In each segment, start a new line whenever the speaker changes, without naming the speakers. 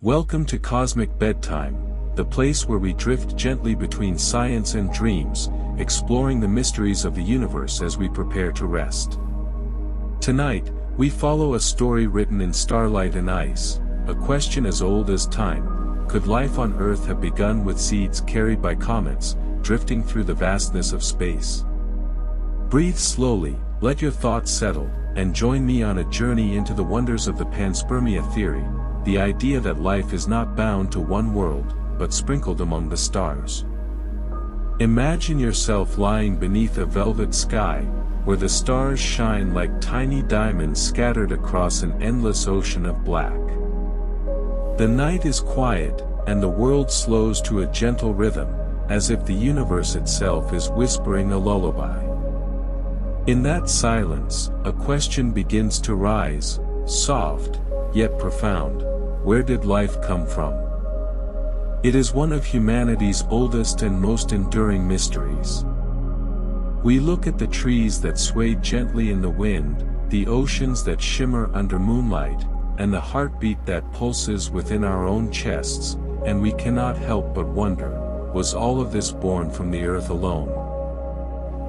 Welcome to Cosmic Bedtime, the place where we drift gently between science and dreams, exploring the mysteries of the universe as we prepare to rest. Tonight, we follow a story written in starlight and ice, a question as old as time. Could life on Earth have begun with seeds carried by comets, drifting through the vastness of space? Breathe slowly, let your thoughts settle, and join me on a journey into the wonders of the Panspermia theory, the idea that life is not bound to one world, but sprinkled among the stars. Imagine yourself lying beneath a velvet sky, where the stars shine like tiny diamonds scattered across an endless ocean of black. The night is quiet, and the world slows to a gentle rhythm, as if the universe itself is whispering a lullaby. In that silence, a question begins to rise, soft, yet profound. Where did life come from? It is one of humanity's oldest and most enduring mysteries. We look at the trees that sway gently in the wind, the oceans that shimmer under moonlight, and the heartbeat that pulses within our own chests, and we cannot help but wonder, was all of this born from the earth alone?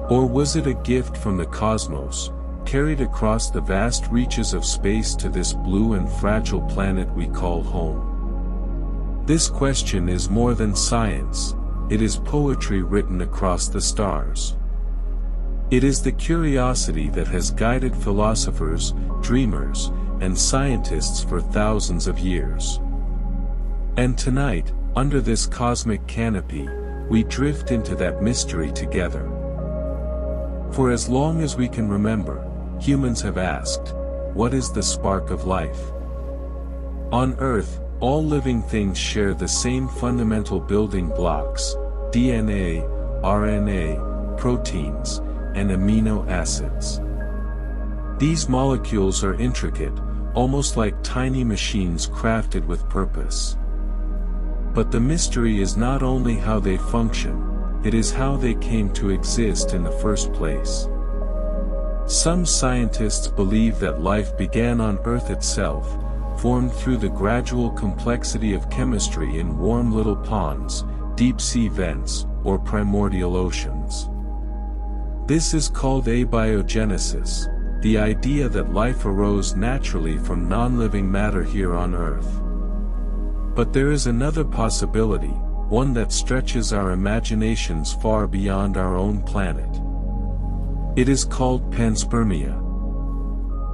Or was it a gift from the cosmos, carried across the vast reaches of space to this blue and fragile planet we call home? This question is more than science, it is poetry written across the stars. It is the curiosity that has guided philosophers, dreamers, and scientists for thousands of years. And tonight, under this cosmic canopy, we drift into that mystery together. For as long as we can remember, humans have asked, what is the spark of life? On Earth, all living things share the same fundamental building blocks: DNA, RNA, proteins, and amino acids. These molecules are intricate, almost like tiny machines crafted with purpose. But the mystery is not only how they function, it is how they came to exist in the first place. Some scientists believe that life began on Earth itself, formed through the gradual complexity of chemistry in warm little ponds, deep-sea vents, or primordial oceans. This is called abiogenesis, the idea that life arose naturally from non-living matter here on Earth. But there is another possibility, one that stretches our imaginations far beyond our own planet. It is called panspermia.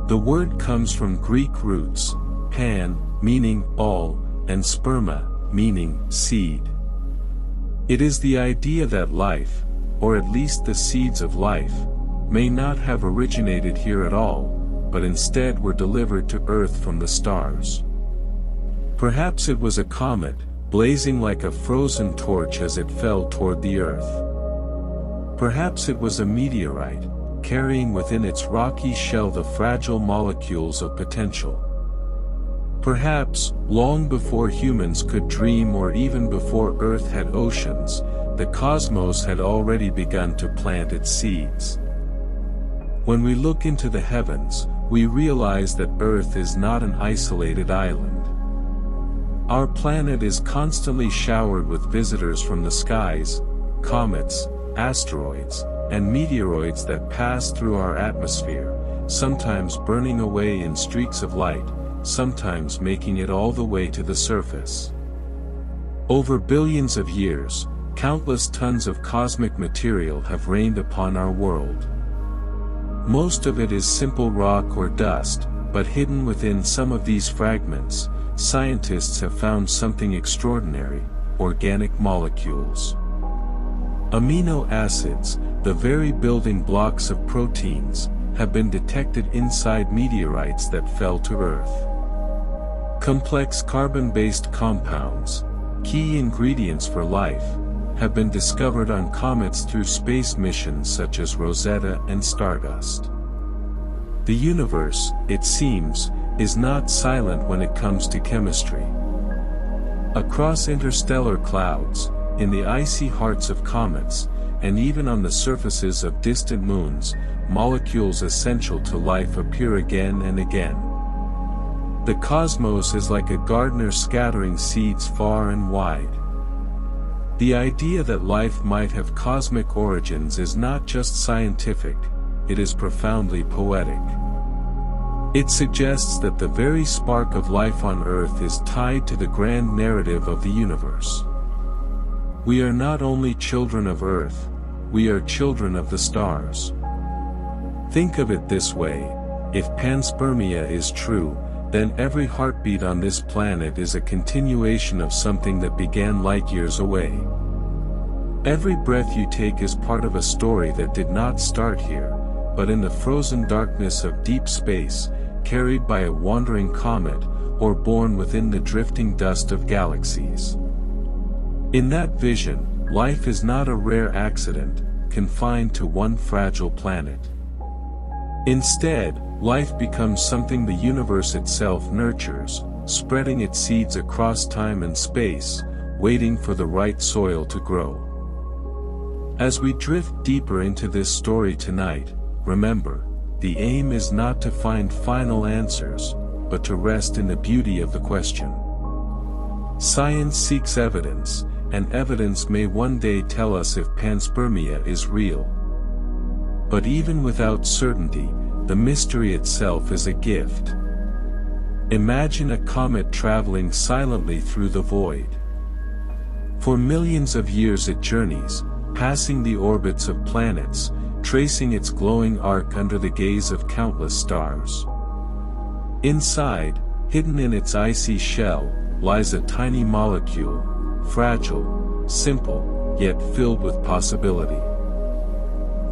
The word comes from Greek roots, pan, meaning all, and sperma, meaning seed. It is the idea that life, or at least the seeds of life, may not have originated here at all, but instead were delivered to Earth from the stars. Perhaps it was a comet, blazing like a frozen torch as it fell toward the Earth. Perhaps it was a meteorite, carrying within its rocky shell the fragile molecules of potential. Perhaps, long before humans could dream or even before Earth had oceans, the cosmos had already begun to plant its seeds. When we look into the heavens, we realize that Earth is not an isolated island. Our planet is constantly showered with visitors from the skies, comets, asteroids, and meteoroids that pass through our atmosphere, sometimes burning away in streaks of light, sometimes making it all the way to the surface. Over billions of years, countless tons of cosmic material have rained upon our world. Most of it is simple rock or dust, but hidden within some of these fragments, scientists have found something extraordinary: organic molecules. Amino acids, the very building blocks of proteins, have been detected inside meteorites that fell to Earth. Complex carbon-based compounds, key ingredients for life, have been discovered on comets through space missions such as Rosetta and Stardust. The universe, it seems, is not silent when it comes to chemistry. Across interstellar clouds, in the icy hearts of comets, and even on the surfaces of distant moons, molecules essential to life appear again and again. The cosmos is like a gardener scattering seeds far and wide. The idea that life might have cosmic origins is not just scientific, it is profoundly poetic. It suggests that the very spark of life on Earth is tied to the grand narrative of the universe. We are not only children of Earth, we are children of the stars. Think of it this way: if panspermia is true, then every heartbeat on this planet is a continuation of something that began light years away. Every breath you take is part of a story that did not start here, but in the frozen darkness of deep space, carried by a wandering comet, or born within the drifting dust of galaxies. In that vision, life is not a rare accident, confined to one fragile planet. Instead, life becomes something the universe itself nurtures, spreading its seeds across time and space, waiting for the right soil to grow. As we drift deeper into this story tonight, remember, the aim is not to find final answers, but to rest in the beauty of the question. Science seeks evidence, and evidence may one day tell us if panspermia is real. But even without certainty, the mystery itself is a gift. Imagine a comet traveling silently through the void. For millions of years it journeys, passing the orbits of planets, tracing its glowing arc under the gaze of countless stars. Inside, hidden in its icy shell, lies a tiny molecule, fragile, simple, yet filled with possibility.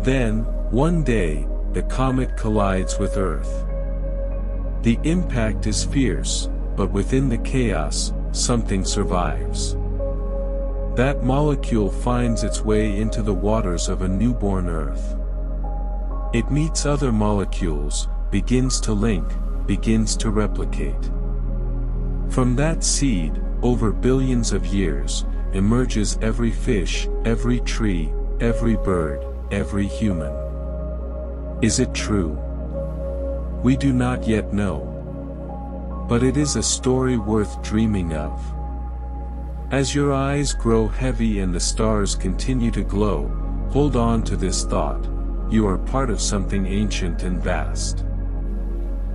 Then, one day, the comet collides with Earth. The impact is fierce, but within the chaos, something survives. That molecule finds its way into the waters of a newborn Earth. It meets other molecules, begins to link, begins to replicate. From that seed, over billions of years, emerges every fish, every tree, every bird, every human. Is it true? We do not yet know. But it is a story worth dreaming of. As your eyes grow heavy and the stars continue to glow, hold on to this thought: you are part of something ancient and vast.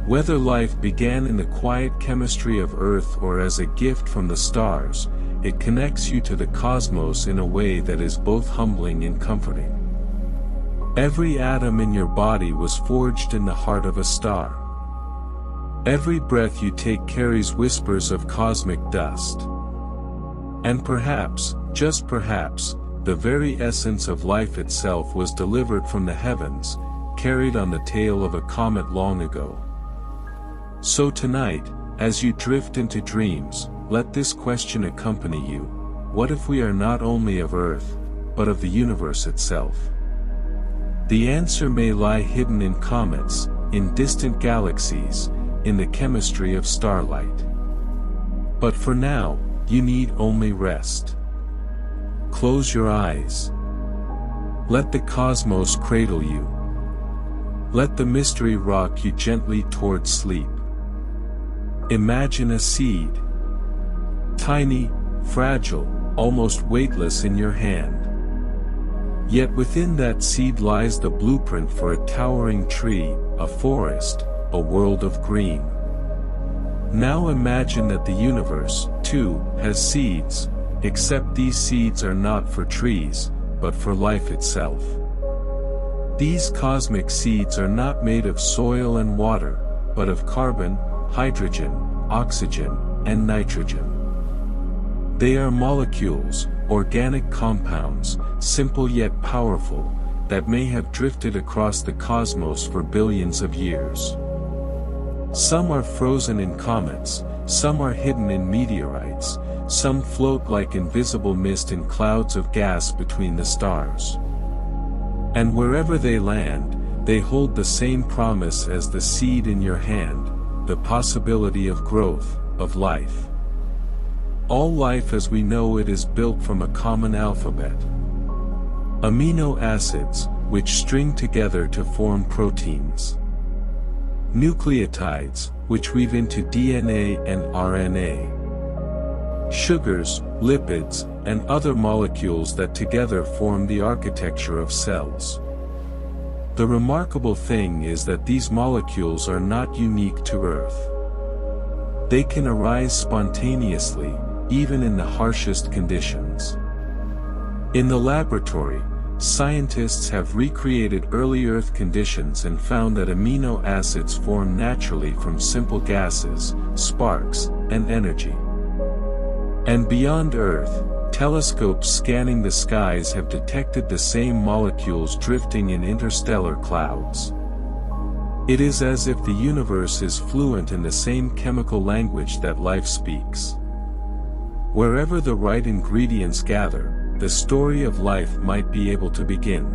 Whether life began in the quiet chemistry of Earth or as a gift from the stars, it connects you to the cosmos in a way that is both humbling and comforting. Every atom in your body was forged in the heart of a star. Every breath you take carries whispers of cosmic dust. And perhaps, just perhaps, the very essence of life itself was delivered from the heavens, carried on the tail of a comet long ago. So tonight, as you drift into dreams, let this question accompany you: what if we are not only of Earth, but of the universe itself? The answer may lie hidden in comets, in distant galaxies, in the chemistry of starlight. But for now, you need only rest. Close your eyes. Let the cosmos cradle you. Let the mystery rock you gently towards sleep. Imagine a seed. Tiny, fragile, almost weightless in your hand. Yet within that seed lies the blueprint for a towering tree, a forest, a world of green. Now imagine that the universe, too, has seeds, except these seeds are not for trees, but for life itself. These cosmic seeds are not made of soil and water, but of carbon, hydrogen, oxygen, and nitrogen. They are molecules, organic compounds, simple yet powerful, that may have drifted across the cosmos for billions of years. Some are frozen in comets, some are hidden in meteorites, some float like invisible mist in clouds of gas between the stars. And wherever they land, they hold the same promise as the seed in your hand: the possibility of growth, of life. All life as we know it is built from a common alphabet. Amino acids, which string together to form proteins. Nucleotides, which weave into DNA and RNA. Sugars, lipids, and other molecules that together form the architecture of cells. The remarkable thing is that these molecules are not unique to Earth. They can arise spontaneously, even in the harshest conditions. In the laboratory, scientists have recreated early Earth conditions and found that amino acids form naturally from simple gases, sparks, and energy. And beyond Earth, telescopes scanning the skies have detected the same molecules drifting in interstellar clouds. It is as if the universe is fluent in the same chemical language that life speaks. Wherever the right ingredients gather, the story of life might be able to begin.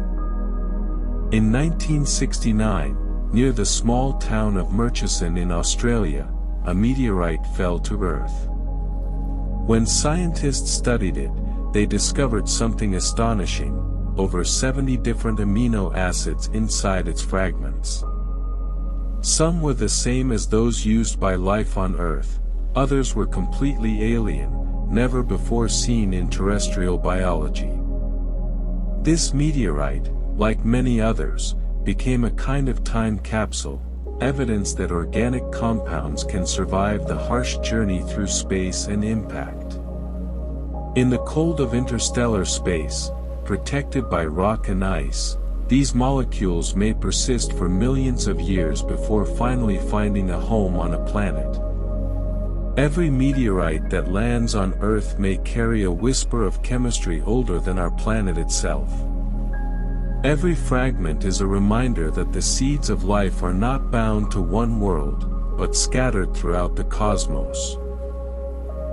In 1969, near the small town of Murchison in Australia, a meteorite fell to Earth. When scientists studied it, they discovered something astonishing: over 70 different amino acids inside its fragments. Some were the same as those used by life on Earth, others were completely alien, never before seen in terrestrial biology. This meteorite, like many others, became a kind of time capsule, evidence that organic compounds can survive the harsh journey through space and impact. In the cold of interstellar space, protected by rock and ice, these molecules may persist for millions of years before finally finding a home on a planet. Every meteorite that lands on Earth may carry a whisper of chemistry older than our planet itself. Every fragment is a reminder that the seeds of life are not bound to one world, but scattered throughout the cosmos.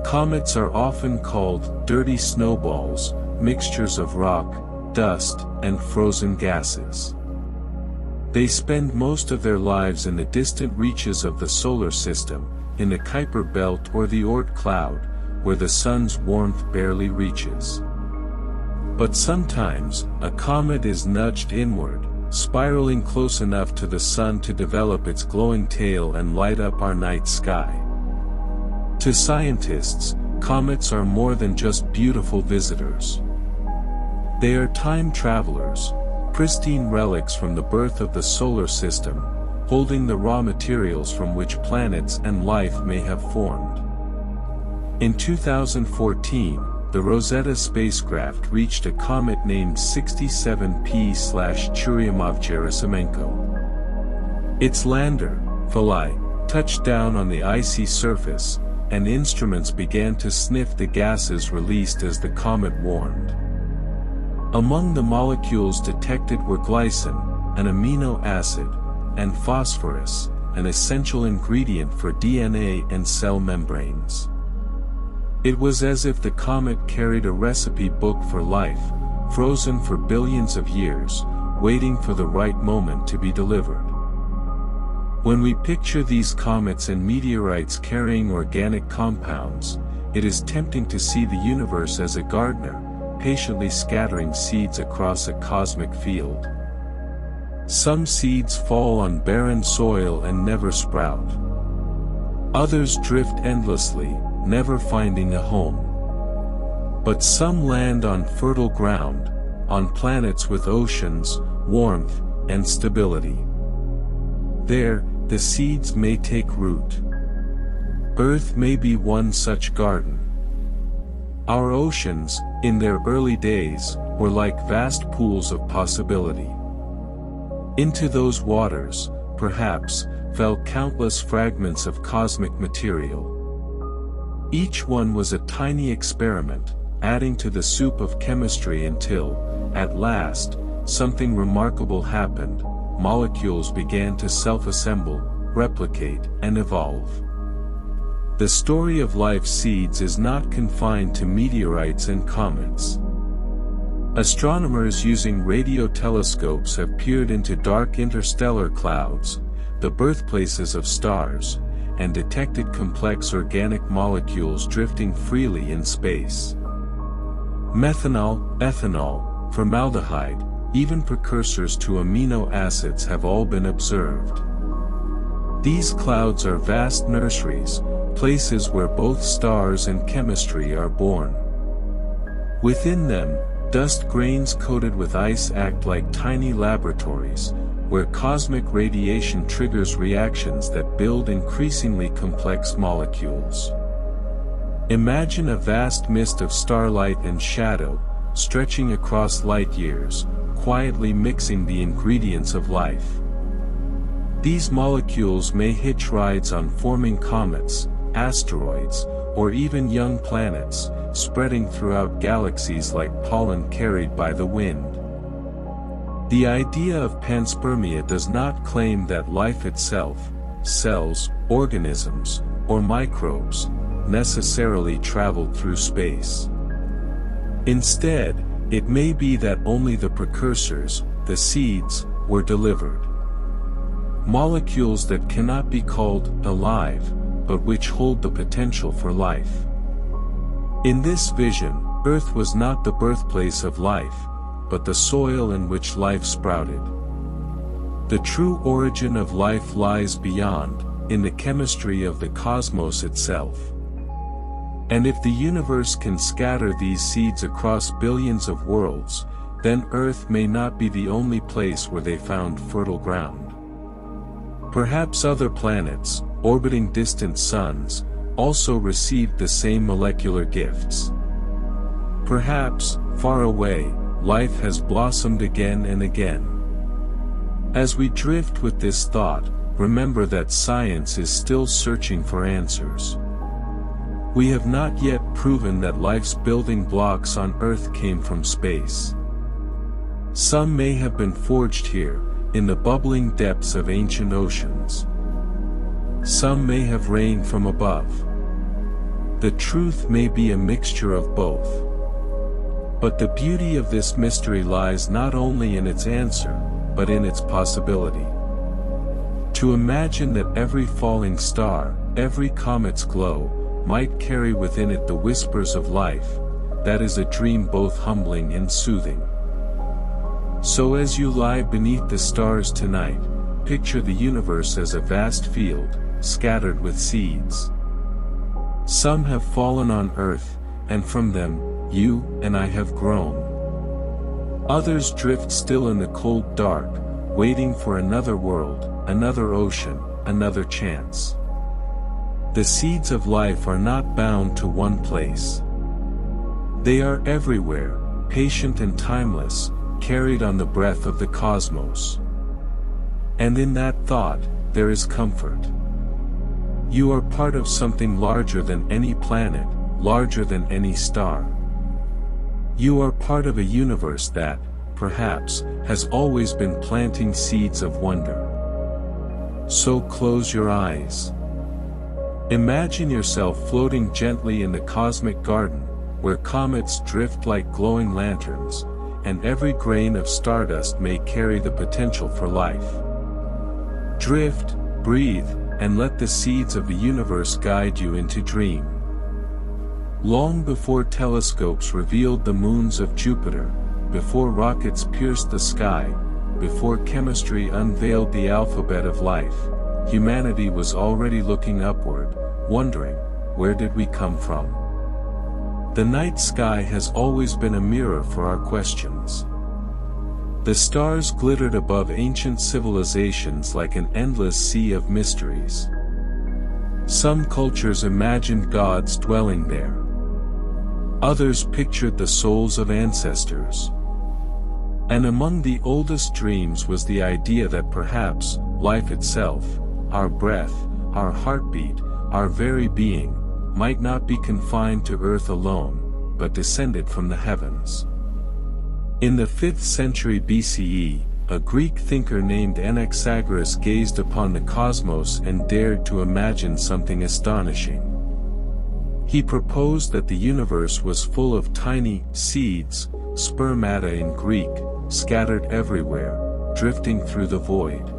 Comets are often called dirty snowballs, mixtures of rock, dust, and frozen gases. They spend most of their lives in the distant reaches of the solar system, in the Kuiper belt or the Oort cloud, where the sun's warmth barely reaches. But sometimes, a comet is nudged inward, spiraling close enough to the sun to develop its glowing tail and light up our night sky. To scientists, comets are more than just beautiful visitors. They are time travelers, pristine relics from the birth of the solar system, holding the raw materials from which planets and life may have formed. In 2014, the Rosetta spacecraft reached a comet named 67P/Churyumov-Gerasimenko. Its lander, Philae, touched down on the icy surface, and instruments began to sniff the gases released as the comet warmed. Among the molecules detected were glycine, an amino acid, and phosphorus, an essential ingredient for DNA and cell membranes. It was as if the comet carried a recipe book for life, frozen for billions of years, waiting for the right moment to be delivered. When we picture these comets and meteorites carrying organic compounds, it is tempting to see the universe as a gardener, patiently scattering seeds across a cosmic field. Some seeds fall on barren soil and never sprout. Others drift endlessly, never finding a home. But some land on fertile ground, on planets with oceans, warmth, and stability. There, the seeds may take root. Earth may be one such garden. Our oceans, in their early days, were like vast pools of possibility. Into those waters, perhaps, fell countless fragments of cosmic material. Each one was a tiny experiment, adding to the soup of chemistry until, at last, something remarkable happened: molecules began to self-assemble, replicate, and evolve. The story of life seeds is not confined to meteorites and comets. Astronomers using radio telescopes have peered into dark interstellar clouds, the birthplaces of stars, and detected complex organic molecules drifting freely in space. Methanol, ethanol, formaldehyde, even precursors to amino acids have all been observed. These clouds are vast nurseries, places where both stars and chemistry are born. Within them, dust grains coated with ice act like tiny laboratories, where cosmic radiation triggers reactions that build increasingly complex molecules. Imagine a vast mist of starlight and shadow, stretching across light years, quietly mixing the ingredients of life. These molecules may hitch rides on forming comets, asteroids, or even young planets, spreading throughout galaxies like pollen carried by the wind. The idea of panspermia does not claim that life itself, cells, organisms, or microbes, necessarily traveled through space. Instead, it may be that only the precursors, the seeds, were delivered. Molecules that cannot be called alive, but which hold the potential for life. In this vision, Earth was not the birthplace of life, but the soil in which life sprouted. The true origin of life lies beyond, in the chemistry of the cosmos itself. And if the universe can scatter these seeds across billions of worlds, then Earth may not be the only place where they found fertile ground. Perhaps other planets, orbiting distant suns, also received the same molecular gifts. Perhaps, far away, life has blossomed again and again. As we drift with this thought, remember that science is still searching for answers. We have not yet proven that life's building blocks on Earth came from space. Some may have been forged here, in the bubbling depths of ancient oceans. Some may have rained from above. The truth may be a mixture of both. But the beauty of this mystery lies not only in its answer, but in its possibility. To imagine that every falling star, every comet's glow, might carry within it the whispers of life, that is a dream both humbling and soothing. So as you lie beneath the stars tonight, picture the universe as a vast field, scattered with seeds. Some have fallen on Earth, and from them, you and I have grown. Others drift still in the cold dark, waiting for another world, another ocean, another chance. The seeds of life are not bound to one place. They are everywhere, patient and timeless, carried on the breath of the cosmos. And in that thought, there is comfort. You are part of something larger than any planet, larger than any star. You are part of a universe that, perhaps, has always been planting seeds of wonder. So close your eyes. Imagine yourself floating gently in the cosmic garden, where comets drift like glowing lanterns, and every grain of stardust may carry the potential for life. Drift, breathe, and let the seeds of the universe guide you into dream. Long before telescopes revealed the moons of Jupiter, before rockets pierced the sky, before chemistry unveiled the alphabet of life, humanity was already looking upward, wondering, where did we come from? The night sky has always been a mirror for our questions. The stars glittered above ancient civilizations like an endless sea of mysteries. Some cultures imagined gods dwelling there. Others pictured the souls of ancestors. And among the oldest dreams was the idea that perhaps, life itself, our breath, our heartbeat, our very being, might not be confined to Earth alone, but descended from the heavens. In the 5th century BCE, a Greek thinker named Anaxagoras gazed upon the cosmos and dared to imagine something astonishing. He proposed that the universe was full of tiny seeds, spermata in Greek, scattered everywhere, drifting through the void.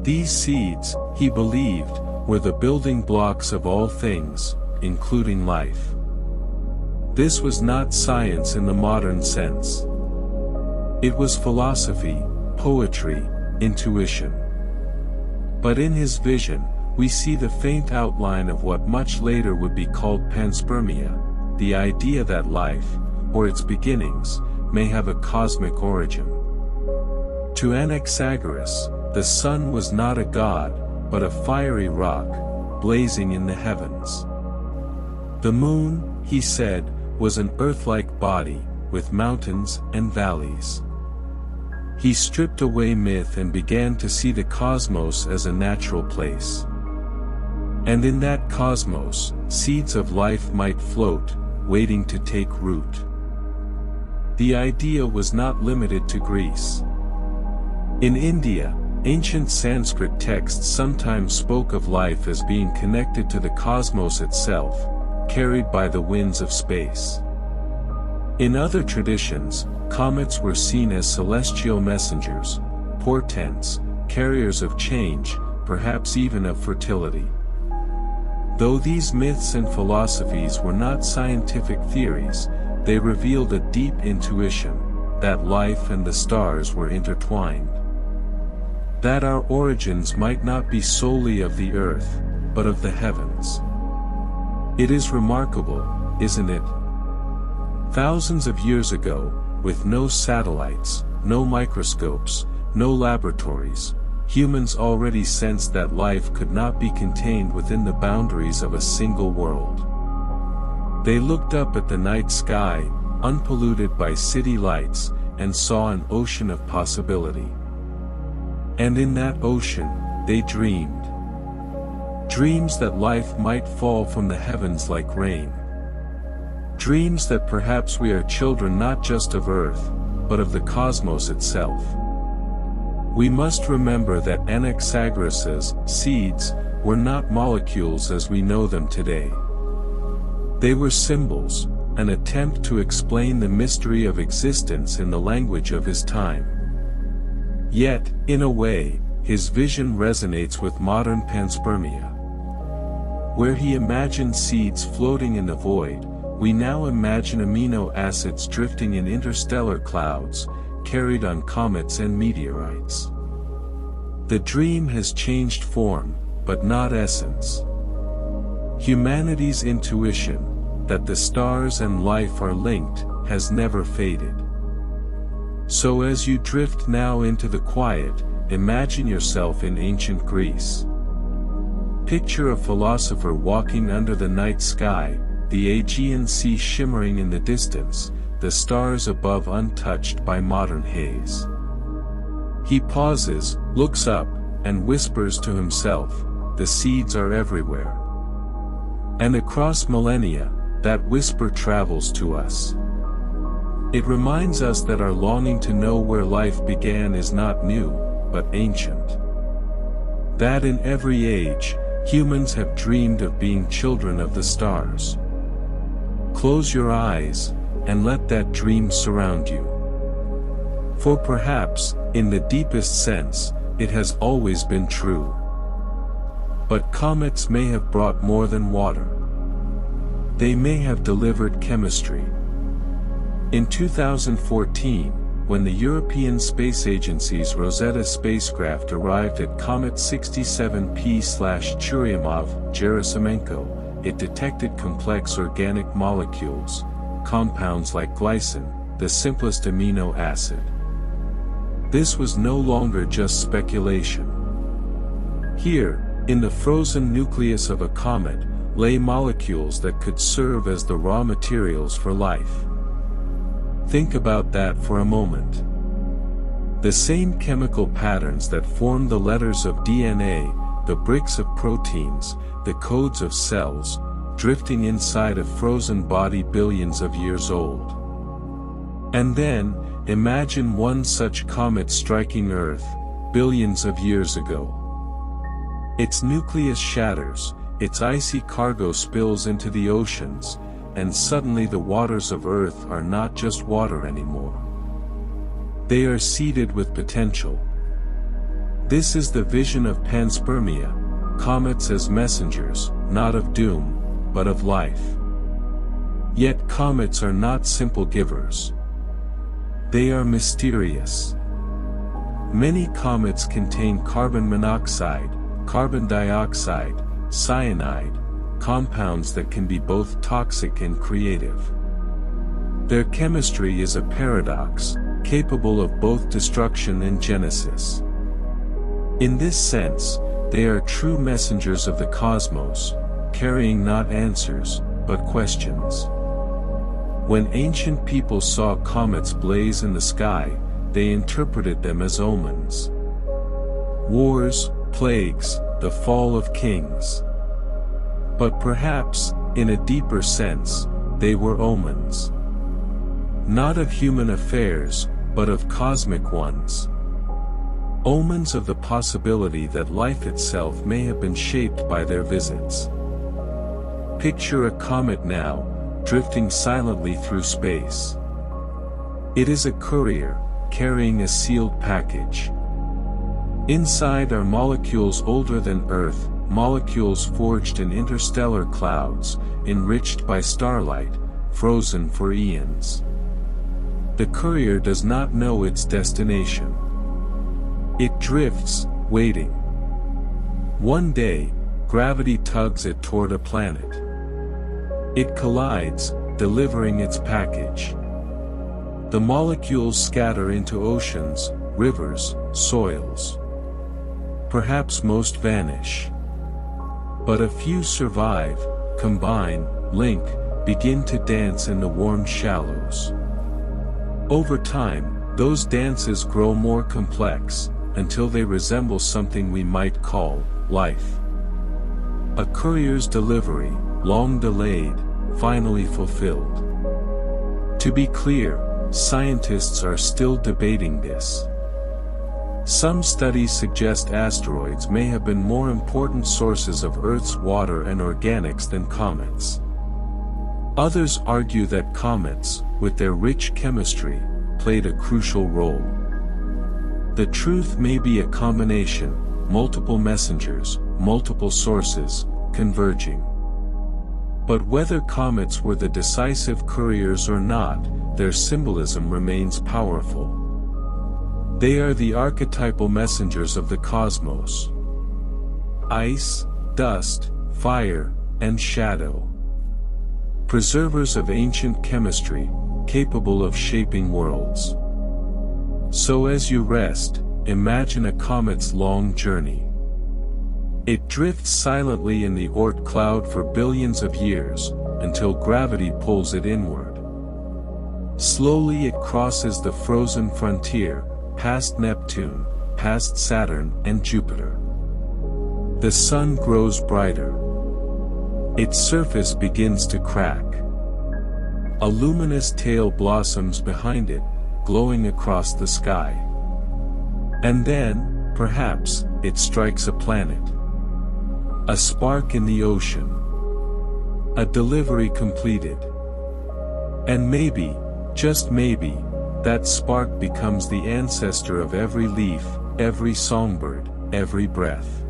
These seeds, he believed, were the building blocks of all things, including life. This was not science in the modern sense. It was philosophy, poetry, intuition. But in his vision, we see the faint outline of what much later would be called panspermia, the idea that life, or its beginnings, may have a cosmic origin. To Anaxagoras, the sun was not a god, but a fiery rock, blazing in the heavens. The moon, he said, was an earth-like body, with mountains and valleys. He stripped away myth and began to see the cosmos as a natural place. And in that cosmos, seeds of life might float, waiting to take root. The idea was not limited to Greece. In India, ancient Sanskrit texts sometimes spoke of life as being connected to the cosmos itself, carried by the winds of space. In other traditions, comets were seen as celestial messengers, portents, carriers of change, perhaps even of fertility. Though these myths and philosophies were not scientific theories, they revealed a deep intuition, that life and the stars were intertwined. That our origins might not be solely of the earth, but of the heavens. It is remarkable, isn't it? Thousands of years ago, with no satellites, no microscopes, no laboratories, humans already sensed that life could not be contained within the boundaries of a single world. They looked up at the night sky, unpolluted by city lights, and saw an ocean of possibility. And in that ocean, they dreamed. Dreams that life might fall from the heavens like rain. Dreams that perhaps we are children not just of Earth, but of the cosmos itself. We must remember that Anaxagoras's seeds were not molecules as we know them today. They were symbols, an attempt to explain the mystery of existence in the language of his time. Yet, in a way, his vision resonates with modern panspermia. Where he imagined seeds floating in the void, we now imagine amino acids drifting in interstellar clouds, carried on comets and meteorites. The dream has changed form, but not essence. Humanity's intuition, that the stars and life are linked, has never faded. So as you drift now into the quiet, imagine yourself in ancient Greece. Picture a philosopher walking under the night sky, the Aegean Sea shimmering in the distance, the stars above untouched by modern haze. He pauses, looks up, and whispers to himself, "The seeds are everywhere." And across millennia, that whisper travels to us. It reminds us that our longing to know where life began is not new, but ancient. That in every age, humans have dreamed of being children of the stars. Close your eyes, and let that dream surround you. For perhaps, in the deepest sense, it has always been true. But comets may have brought more than water. They may have delivered chemistry. In 2014, when the European Space Agency's Rosetta spacecraft arrived at Comet 67P/Churyumov-Gerasimenko, it detected complex organic molecules, compounds like glycine, the simplest amino acid. This was no longer just speculation. Here, in the frozen nucleus of a comet, lay molecules that could serve as the raw materials for life. Think about that for a moment. The same chemical patterns that form the letters of DNA, the bricks of proteins, the codes of cells, drifting inside a frozen body billions of years old. And then, imagine one such comet striking Earth, billions of years ago. Its nucleus shatters, its icy cargo spills into the oceans, and suddenly the waters of Earth are not just water anymore. They are seeded with potential. This is the vision of panspermia, comets as messengers, not of doom, but of life. Yet comets are not simple givers. They are mysterious. Many comets contain carbon monoxide, carbon dioxide, cyanide, compounds that can be both toxic and creative. Their chemistry is a paradox, capable of both destruction and genesis. In this sense, they are true messengers of the cosmos, carrying not answers, but questions. When ancient people saw comets blaze in the sky, they interpreted them as omens. Wars, plagues, the fall of kings. But perhaps, in a deeper sense, they were omens. Not of human affairs, but of cosmic ones. Omens of the possibility that life itself may have been shaped by their visits. Picture a comet now, drifting silently through space. It is a courier, carrying a sealed package. Inside are molecules older than Earth, molecules forged in interstellar clouds, enriched by starlight, frozen for eons. The courier does not know its destination. It drifts, waiting. One day, gravity tugs it toward a planet. It collides, delivering its package. The molecules scatter into oceans, rivers, soils. Perhaps most vanish. But a few survive, combine, link, begin to dance in the warm shallows. Over time, those dances grow more complex, until they resemble something we might call life. A courier's delivery, long delayed, finally fulfilled. To be clear, scientists are still debating this. Some studies suggest asteroids may have been more important sources of Earth's water and organics than comets. Others argue that comets, with their rich chemistry, played a crucial role. The truth may be a combination, multiple messengers, multiple sources, converging. But whether comets were the decisive couriers or not, their symbolism remains powerful. They are the archetypal messengers of the cosmos. Ice, dust, fire, and shadow. Preservers of ancient chemistry, capable of shaping worlds. So as you rest, imagine a comet's long journey. It drifts silently in the Oort cloud for billions of years, until gravity pulls it inward. Slowly it crosses the frozen frontier, past Neptune, past Saturn and Jupiter. The sun grows brighter. Its surface begins to crack. A luminous tail blossoms behind it, glowing across the sky. And then, perhaps, it strikes a planet. A spark in the ocean. A delivery completed. And maybe, just maybe, that spark becomes the ancestor of every leaf, every songbird, every breath.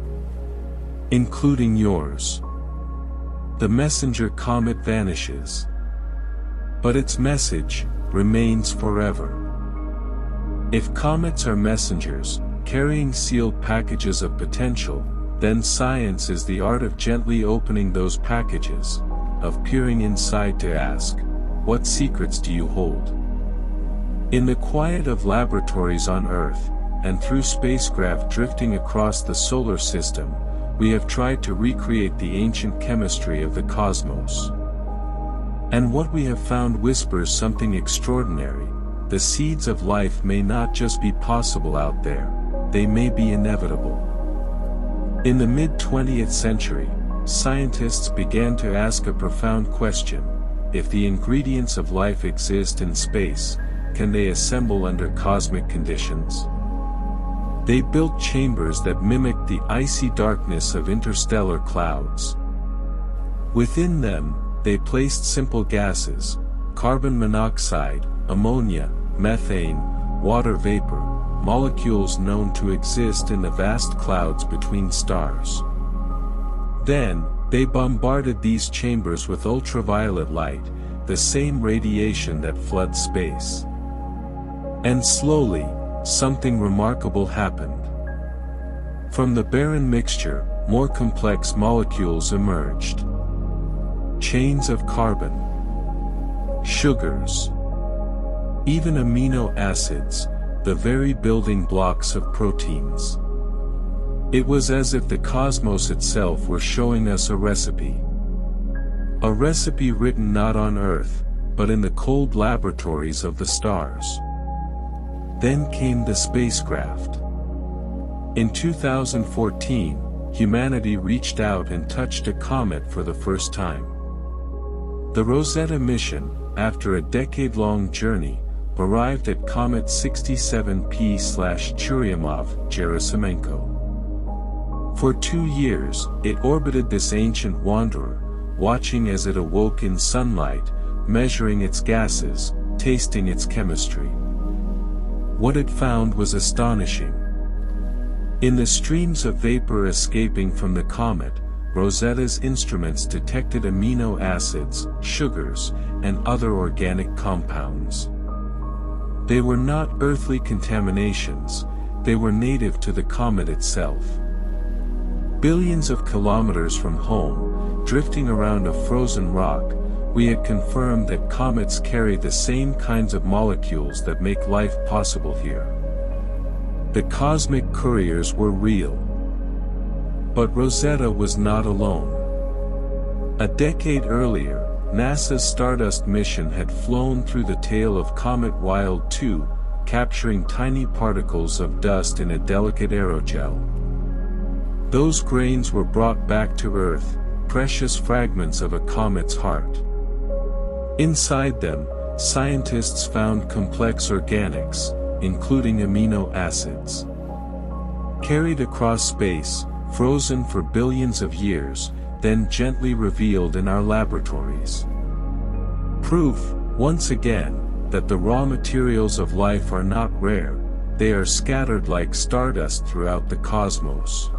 Including yours. The messenger comet vanishes. But its message remains forever. If comets are messengers, carrying sealed packages of potential, then science is the art of gently opening those packages, of peering inside to ask, what secrets do you hold? In the quiet of laboratories on Earth, and through spacecraft drifting across the solar system, we have tried to recreate the ancient chemistry of the cosmos. And what we have found whispers something extraordinary. The seeds of life may not just be possible out there, they may be inevitable. In the mid-20th century, scientists began to ask a profound question: if the ingredients of life exist in space, can they assemble under cosmic conditions? They built chambers that mimicked the icy darkness of interstellar clouds. Within them, they placed simple gases, carbon monoxide, ammonia, methane, water vapor, molecules known to exist in the vast clouds between stars. Then, they bombarded these chambers with ultraviolet light, the same radiation that floods space. And slowly, something remarkable happened. From the barren mixture, more complex molecules emerged. Chains of carbon, sugars, even amino acids, the very building blocks of proteins. It was as if the cosmos itself were showing us a recipe. A recipe written not on Earth, but in the cold laboratories of the stars. Then came the spacecraft. In 2014, humanity reached out and touched a comet for the first time. The Rosetta mission, after a decade-long journey, arrived at Comet 67P/Churyumov-Gerasimenko. For 2 years, it orbited this ancient wanderer, watching as it awoke in sunlight, measuring its gases, tasting its chemistry. What it found was astonishing. In the streams of vapor escaping from the comet, Rosetta's instruments detected amino acids, sugars, and other organic compounds. They were not earthly contaminations, they were native to the comet itself. Billions of kilometers from home, drifting around a frozen rock, we had confirmed that comets carry the same kinds of molecules that make life possible here. The cosmic couriers were real. But Rosetta was not alone. A decade earlier, NASA's Stardust mission had flown through the tail of Comet Wild 2, capturing tiny particles of dust in a delicate aerogel. Those grains were brought back to Earth, precious fragments of a comet's heart. Inside them, scientists found complex organics, including amino acids. Carried across space, frozen for billions of years, then gently revealed in our laboratories. Proof, once again, that the raw materials of life are not rare, they are scattered like stardust throughout the cosmos.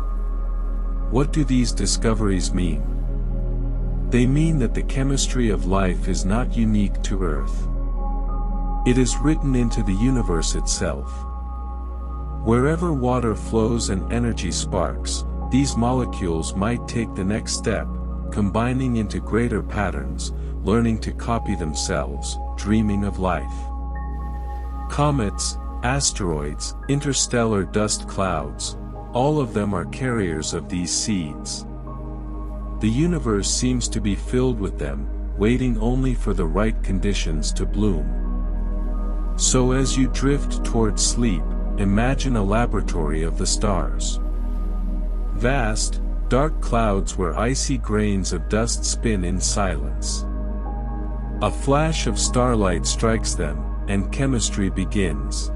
What do these discoveries mean? They mean that the chemistry of life is not unique to Earth. It is written into the universe itself. Wherever water flows and energy sparks, these molecules might take the next step, combining into greater patterns, learning to copy themselves, dreaming of life. Comets, asteroids, interstellar dust clouds, all of them are carriers of these seeds. The universe seems to be filled with them, waiting only for the right conditions to bloom. So as you drift toward sleep, imagine a laboratory of the stars. Vast, dark clouds where icy grains of dust spin in silence. A flash of starlight strikes them, and chemistry begins.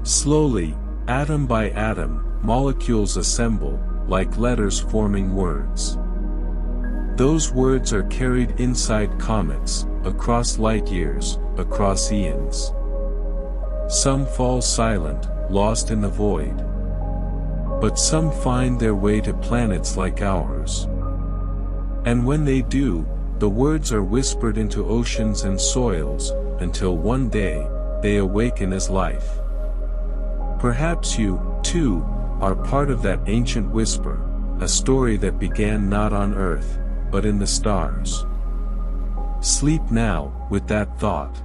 Slowly, atom by atom, molecules assemble, like letters forming words. Those words are carried inside comets, across light years, across eons. Some fall silent, lost in the void. But some find their way to planets like ours. And when they do, the words are whispered into oceans and soils, until one day, they awaken as life. Perhaps you, too, are part of that ancient whisper, a story that began not on Earth, but in the stars. Sleep now, with that thought.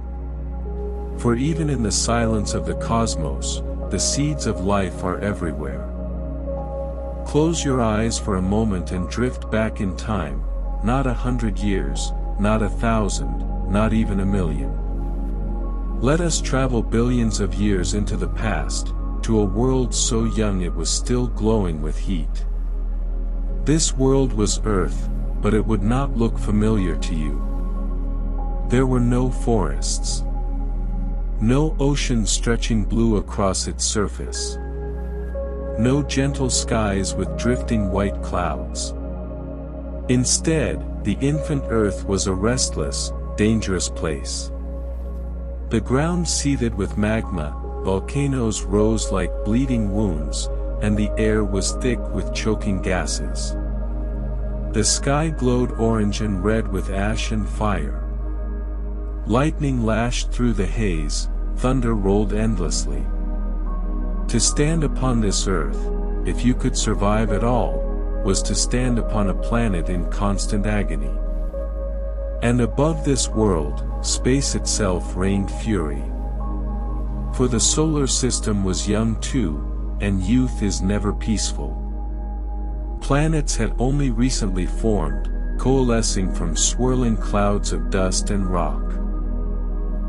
For even in the silence of the cosmos, the seeds of life are everywhere. Close your eyes for a moment and drift back in time, not 100 years, not 1,000, not even 1,000,000. Let us travel billions of years into the past, to a world so young it was still glowing with heat. This world was Earth, but it would not look familiar to you. There were no forests. No ocean stretching blue across its surface. No gentle skies with drifting white clouds. Instead, the infant Earth was a restless, dangerous place. The ground seethed with magma, volcanoes rose like bleeding wounds, and the air was thick with choking gases. The sky glowed orange and red with ash and fire. Lightning lashed through the haze, thunder rolled endlessly. To stand upon this earth, if you could survive at all, was to stand upon a planet in constant agony. And above this world, space itself rained fury. For the solar system was young too, and youth is never peaceful. Planets had only recently formed, coalescing from swirling clouds of dust and rock.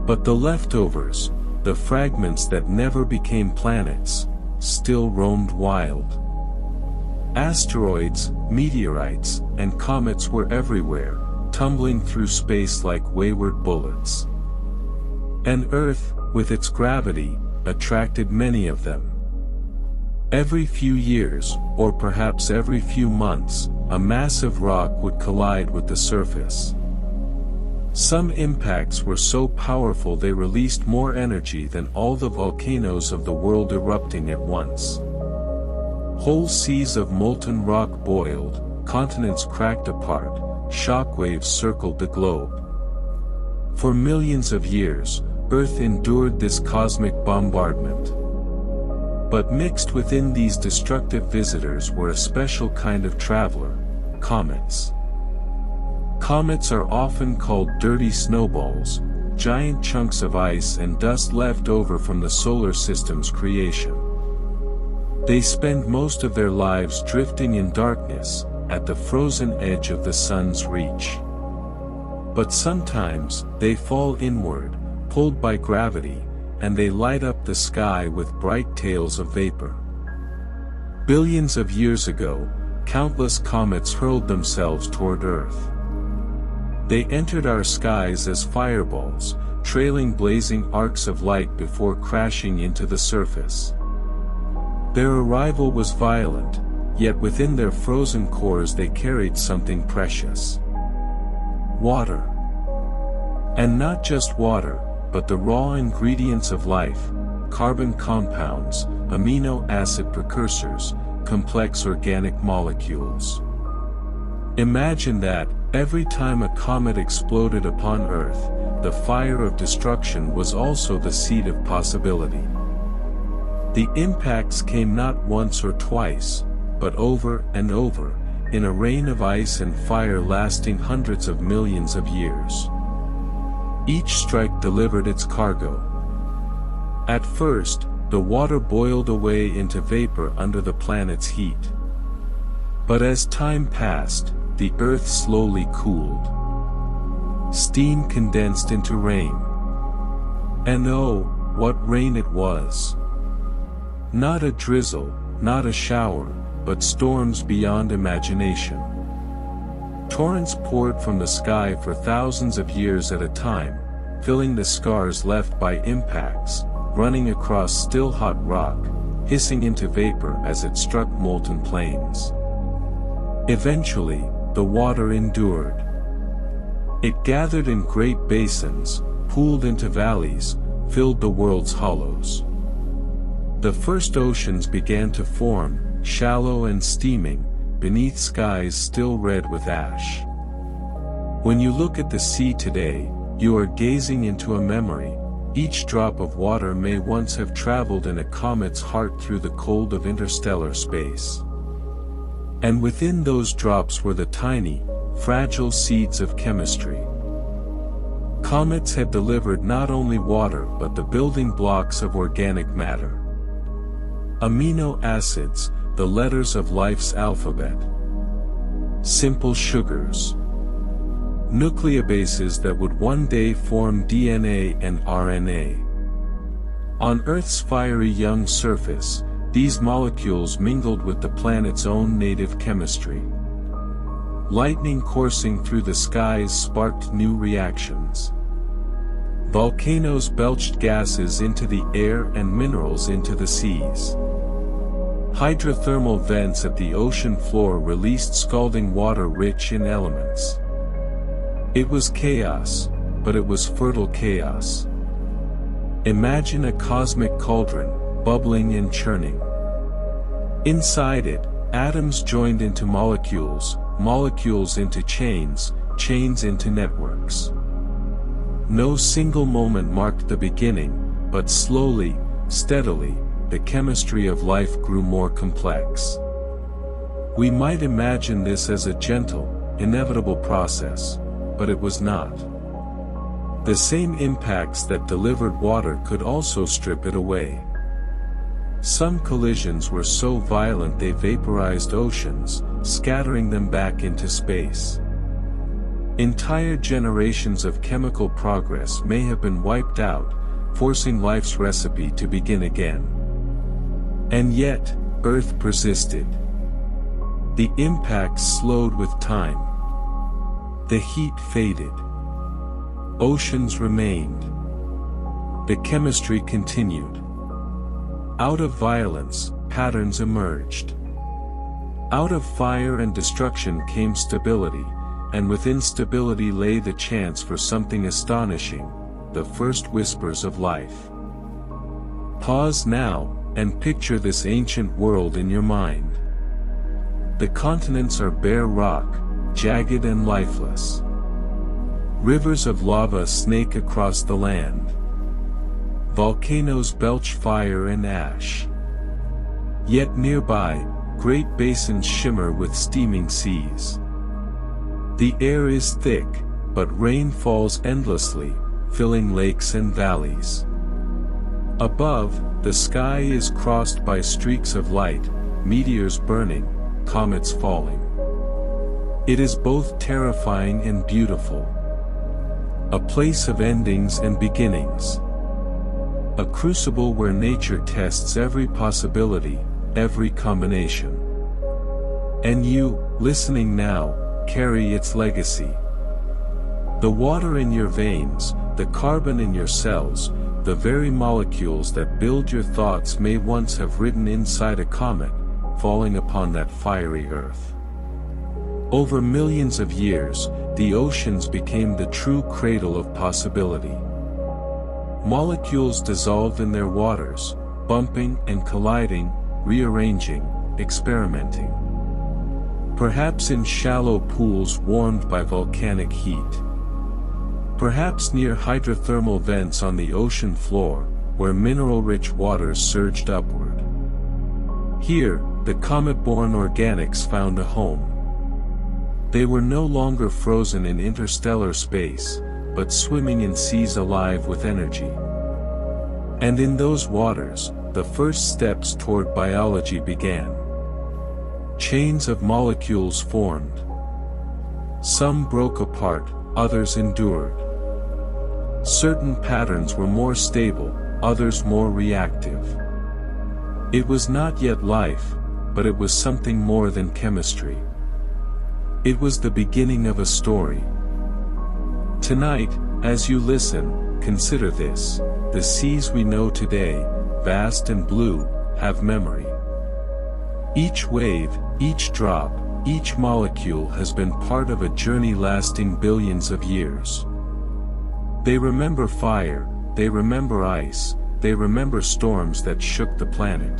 But the leftovers, the fragments that never became planets, still roamed wild. Asteroids, meteorites, and comets were everywhere, tumbling through space like wayward bullets. And Earth, with its gravity, attracted many of them. Every few years, or perhaps every few months, a massive rock would collide with the surface. Some impacts were so powerful they released more energy than all the volcanoes of the world erupting at once. Whole seas of molten rock boiled, continents cracked apart, shockwaves circled the globe. For millions of years, Earth endured this cosmic bombardment. But mixed within these destructive visitors were a special kind of traveler, comets. Comets are often called dirty snowballs, giant chunks of ice and dust left over from the solar system's creation. They spend most of their lives drifting in darkness, at the frozen edge of the sun's reach. But sometimes, they fall inward, pulled by gravity, and they light up the sky with bright tails of vapor. Billions of years ago, countless comets hurled themselves toward Earth. They entered our skies as fireballs, trailing blazing arcs of light before crashing into the surface. Their arrival was violent, yet within their frozen cores they carried something precious. Water. And not just water, but the raw ingredients of life, carbon compounds, amino acid precursors, complex organic molecules. Imagine that, every time a comet exploded upon Earth, the fire of destruction was also the seed of possibility. The impacts came not once or twice, but over and over, in a rain of ice and fire lasting hundreds of millions of years. Each strike delivered its cargo. At first, the water boiled away into vapor under the planet's heat. But as time passed, the Earth slowly cooled. Steam condensed into rain. And oh, what rain it was! Not a drizzle, not a shower, but storms beyond imagination. Torrents poured from the sky for thousands of years at a time, filling the scars left by impacts, running across still hot rock, hissing into vapor as it struck molten plains. Eventually, the water endured. It gathered in great basins, pooled into valleys, filled the world's hollows. The first oceans began to form, shallow and steaming, beneath skies still red with ash. When you look at the sea today, you are gazing into a memory. Each drop of water may once have traveled in a comet's heart through the cold of interstellar space. And within those drops were the tiny, fragile seeds of chemistry. Comets had delivered not only water but the building blocks of organic matter. Amino acids, the letters of life's alphabet. Simple sugars. Nucleobases that would one day form DNA and RNA. On Earth's fiery young surface, these molecules mingled with the planet's own native chemistry. Lightning coursing through the skies sparked new reactions. Volcanoes belched gases into the air and minerals into the seas. Hydrothermal vents at the ocean floor released scalding water rich in elements. It was chaos, but it was fertile chaos. Imagine a cosmic cauldron, bubbling and churning. Inside it, atoms joined into molecules, molecules into chains, chains into networks. No single moment marked the beginning, but slowly, steadily, the chemistry of life grew more complex. We might imagine this as a gentle, inevitable process, but it was not. The same impacts that delivered water could also strip it away. Some collisions were so violent they vaporized oceans, scattering them back into space. Entire generations of chemical progress may have been wiped out, forcing life's recipe to begin again. And yet, Earth persisted. The impacts slowed with time. The heat faded. Oceans remained. The chemistry continued. Out of violence, patterns emerged. Out of fire and destruction came stability, and within stability lay the chance for something astonishing, the first whispers of life. Pause now, and picture this ancient world in your mind. The continents are bare rock, jagged and lifeless. Rivers of lava snake across the land. Volcanoes belch fire and ash. Yet nearby, great basins shimmer with steaming seas. The air is thick, but rain falls endlessly, filling lakes and valleys. Above, the sky is crossed by streaks of light, meteors burning, comets falling. It is both terrifying and beautiful. A place of endings and beginnings. A crucible where nature tests every possibility, every combination. And you, listening now, carry its legacy. The water in your veins, the carbon in your cells, the very molecules that build your thoughts may once have ridden inside a comet, falling upon that fiery earth. Over millions of years, the oceans became the true cradle of possibility. Molecules dissolved in their waters, bumping and colliding, rearranging, experimenting. Perhaps in shallow pools warmed by volcanic heat. Perhaps near hydrothermal vents on the ocean floor, where mineral-rich waters surged upward. Here, the comet-born organics found a home. They were no longer frozen in interstellar space, but swimming in seas alive with energy. And in those waters, the first steps toward biology began. Chains of molecules formed. Some broke apart, others endured. Certain patterns were more stable, others more reactive. It was not yet life, but it was something more than chemistry. It was the beginning of a story. Tonight, as you listen, consider this: the seas we know today, vast and blue, have memory. Each wave, each drop, each molecule has been part of a journey lasting billions of years. They remember fire, they remember ice, they remember storms that shook the planet.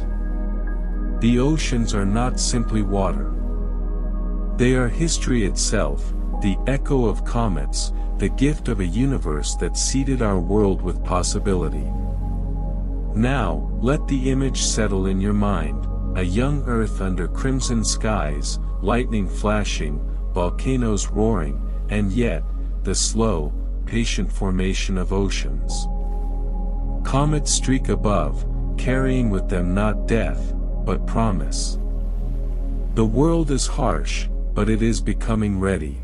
The oceans are not simply water. They are history itself, the echo of comets, the gift of a universe that seeded our world with possibility. Now, let the image settle in your mind: a young Earth under crimson skies, lightning flashing, volcanoes roaring, and yet, the slow, patient formation of oceans. Comets streak above, carrying with them not death, but promise. The world is harsh, but it is becoming ready.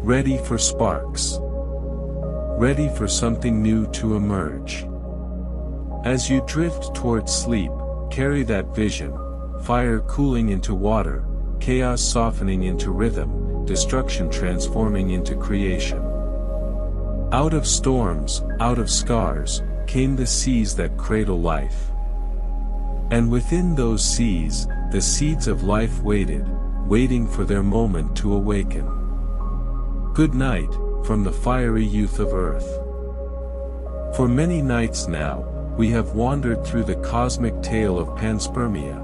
Ready for sparks. Ready for something new to emerge. As you drift toward sleep, carry that vision: fire cooling into water, chaos softening into rhythm, destruction transforming into creation. Out of storms, out of scars, came the seas that cradle life. And within those seas, the seeds of life waited, waiting for their moment to awaken. Good night, from the fiery youth of Earth. For many nights now, we have wandered through the cosmic tale of Panspermia,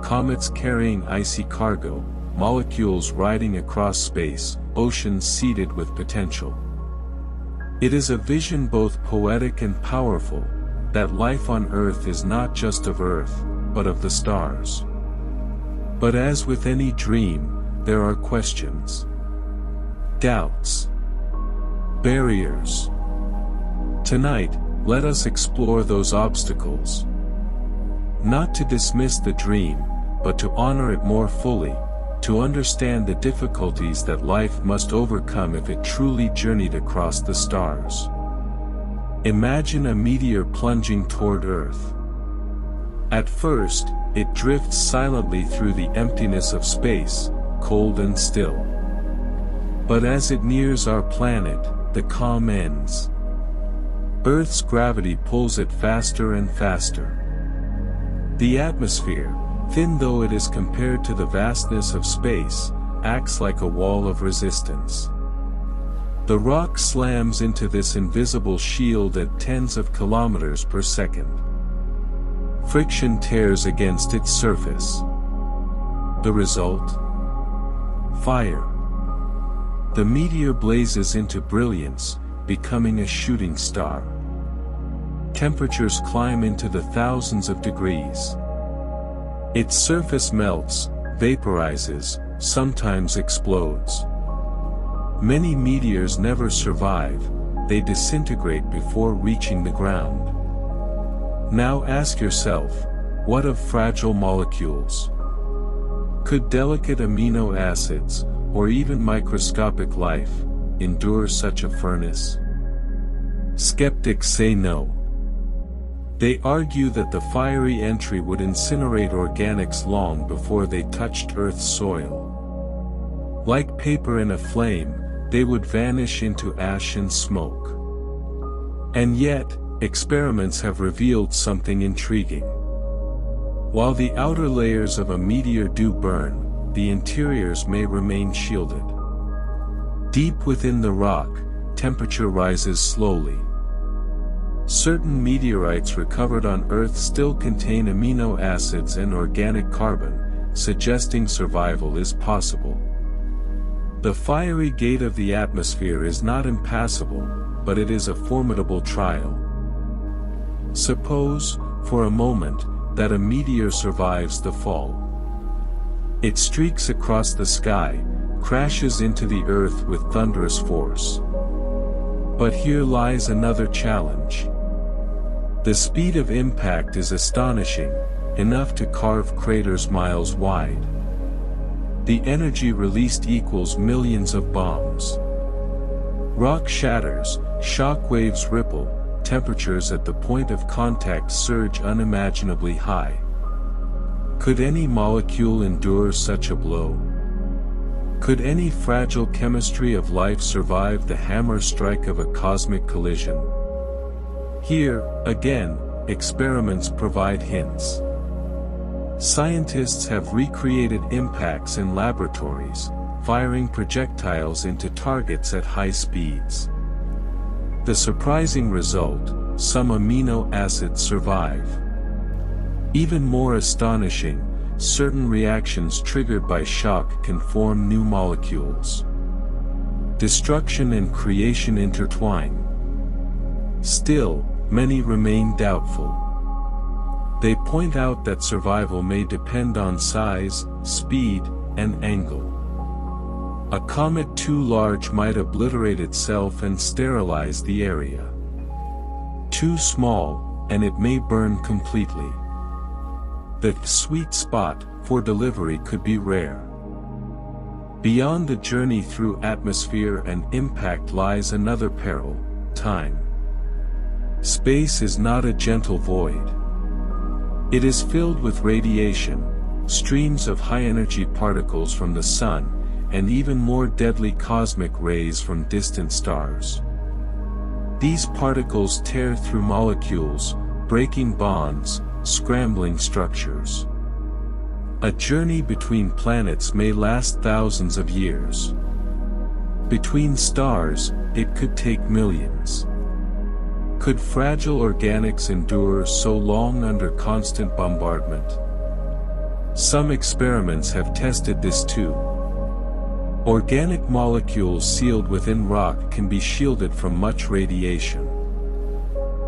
comets carrying icy cargo, molecules riding across space, oceans seeded with potential. It is a vision both poetic and powerful, that life on Earth is not just of Earth, but of the stars. But as with any dream, there are questions, doubts, barriers. Tonight, let us explore those obstacles. Not to dismiss the dream, but to honor it more fully, to understand the difficulties that life must overcome if it truly journeyed across the stars. Imagine a meteor plunging toward Earth. At first, it drifts silently through the emptiness of space, cold and still. But as it nears our planet, the calm ends. Earth's gravity pulls it faster and faster. The atmosphere, thin though it is compared to the vastness of space, acts like a wall of resistance. The rock slams into this invisible shield at tens of kilometers per second. Friction tears against its surface. The result? Fire. The meteor blazes into brilliance, becoming a shooting star. Temperatures climb into the thousands of degrees. Its surface melts, vaporizes, sometimes explodes. Many meteors never survive, they disintegrate before reaching the ground. Now ask yourself, what of fragile molecules? Could delicate amino acids, or even microscopic life, endure such a furnace? Skeptics say no. They argue that the fiery entry would incinerate organics long before they touched Earth's soil. Like paper in a flame, they would vanish into ash and smoke. And yet, experiments have revealed something intriguing. While the outer layers of a meteor do burn, the interiors may remain shielded. Deep within the rock, temperature rises slowly. Certain meteorites recovered on Earth still contain amino acids and organic carbon, suggesting survival is possible. The fiery gate of the atmosphere is not impassable, but it is a formidable trial. Suppose, for a moment, that a meteor survives the fall. It streaks across the sky, crashes into the Earth with thunderous force. But here lies another challenge. The speed of impact is astonishing, enough to carve craters miles wide. The energy released equals millions of bombs. Rock shatters, shock waves ripple, temperatures at the point of contact surge unimaginably high. Could any molecule endure such a blow? Could any fragile chemistry of life survive the hammer strike of a cosmic collision? Here, again, experiments provide hints. Scientists have recreated impacts in laboratories, firing projectiles into targets at high speeds. The surprising result, some amino acids survive. Even more astonishing, certain reactions triggered by shock can form new molecules. Destruction and creation intertwine. Still, many remain doubtful. They point out that survival may depend on size, speed, and angle. A comet too large might obliterate itself and sterilize the area. Too small, and it may burn completely. The sweet spot for delivery could be rare. Beyond the journey through atmosphere and impact lies another peril, time. Space is not a gentle void. It is filled with radiation, streams of high-energy particles from the sun, and even more deadly cosmic rays from distant stars. These particles tear through molecules, breaking bonds, scrambling structures. A journey between planets may last thousands of years. Between stars, it could take millions. Could fragile organics endure so long under constant bombardment? Some experiments have tested this too. Organic molecules sealed within rock can be shielded from much radiation.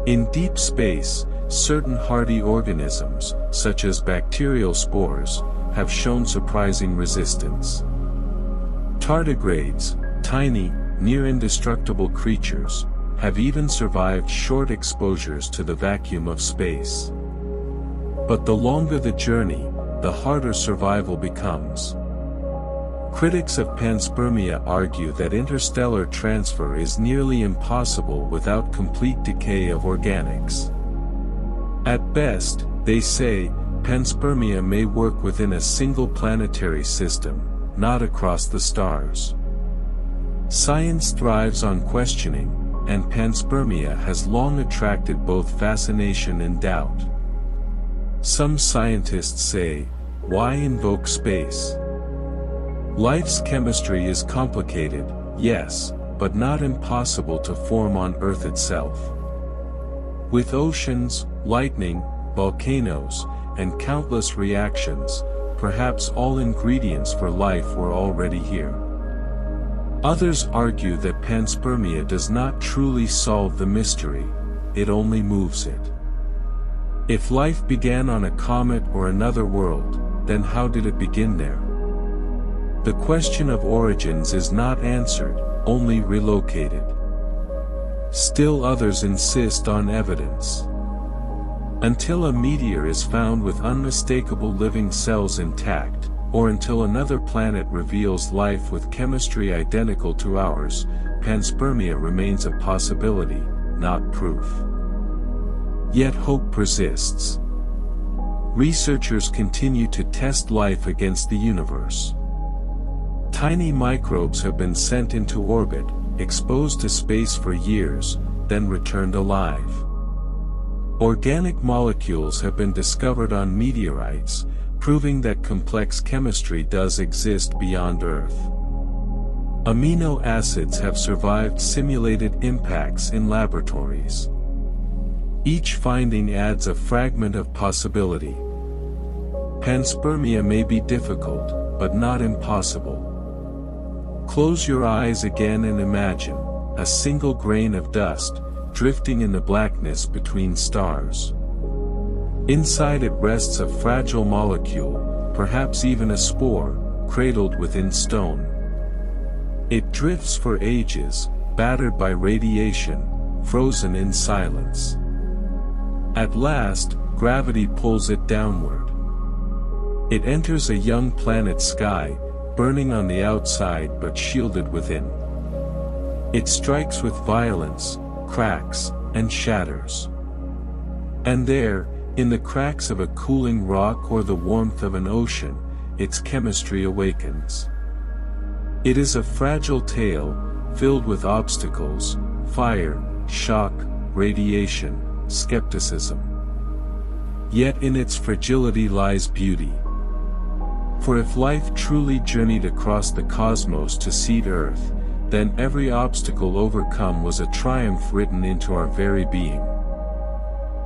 In deep space, certain hardy organisms, such as bacterial spores, have shown surprising resistance. Tardigrades, tiny, near-indestructible creatures, have even survived short exposures to the vacuum of space. But the longer the journey, the harder survival becomes. Critics of panspermia argue that interstellar transfer is nearly impossible without complete decay of organics. At best, they say, panspermia may work within a single planetary system, not across the stars. Science thrives on questioning, and panspermia has long attracted both fascination and doubt. Some scientists say, why invoke space? Life's chemistry is complicated, yes, but not impossible to form on Earth itself. With oceans, lightning, volcanoes, and countless reactions, perhaps all ingredients for life were already here. Others argue that panspermia does not truly solve the mystery, it only moves it. If life began on a comet or another world, then how did it begin there? The question of origins is not answered, only relocated. Still others insist on evidence. Until a meteor is found with unmistakable living cells intact, or until another planet reveals life with chemistry identical to ours, panspermia remains a possibility, not proof. Yet hope persists. Researchers continue to test life against the universe. Tiny microbes have been sent into orbit, exposed to space for years, then returned alive. Organic molecules have been discovered on meteorites, proving that complex chemistry does exist beyond Earth. Amino acids have survived simulated impacts in laboratories. Each finding adds a fragment of possibility. Panspermia may be difficult, but not impossible. Close your eyes again and imagine a single grain of dust, drifting in the blackness between stars. Inside it rests a fragile molecule, perhaps even a spore, cradled within stone. It drifts for ages, battered by radiation, frozen in silence. At last, gravity pulls it downward. It enters a young planet's sky, burning on the outside but shielded within. It strikes with violence, cracks, and shatters. And there, in the cracks of a cooling rock or the warmth of an ocean, its chemistry awakens. It is a fragile tale, filled with obstacles, fire, shock, radiation, skepticism. Yet in its fragility lies beauty. For if life truly journeyed across the cosmos to seed Earth, then every obstacle overcome was a triumph written into our very being.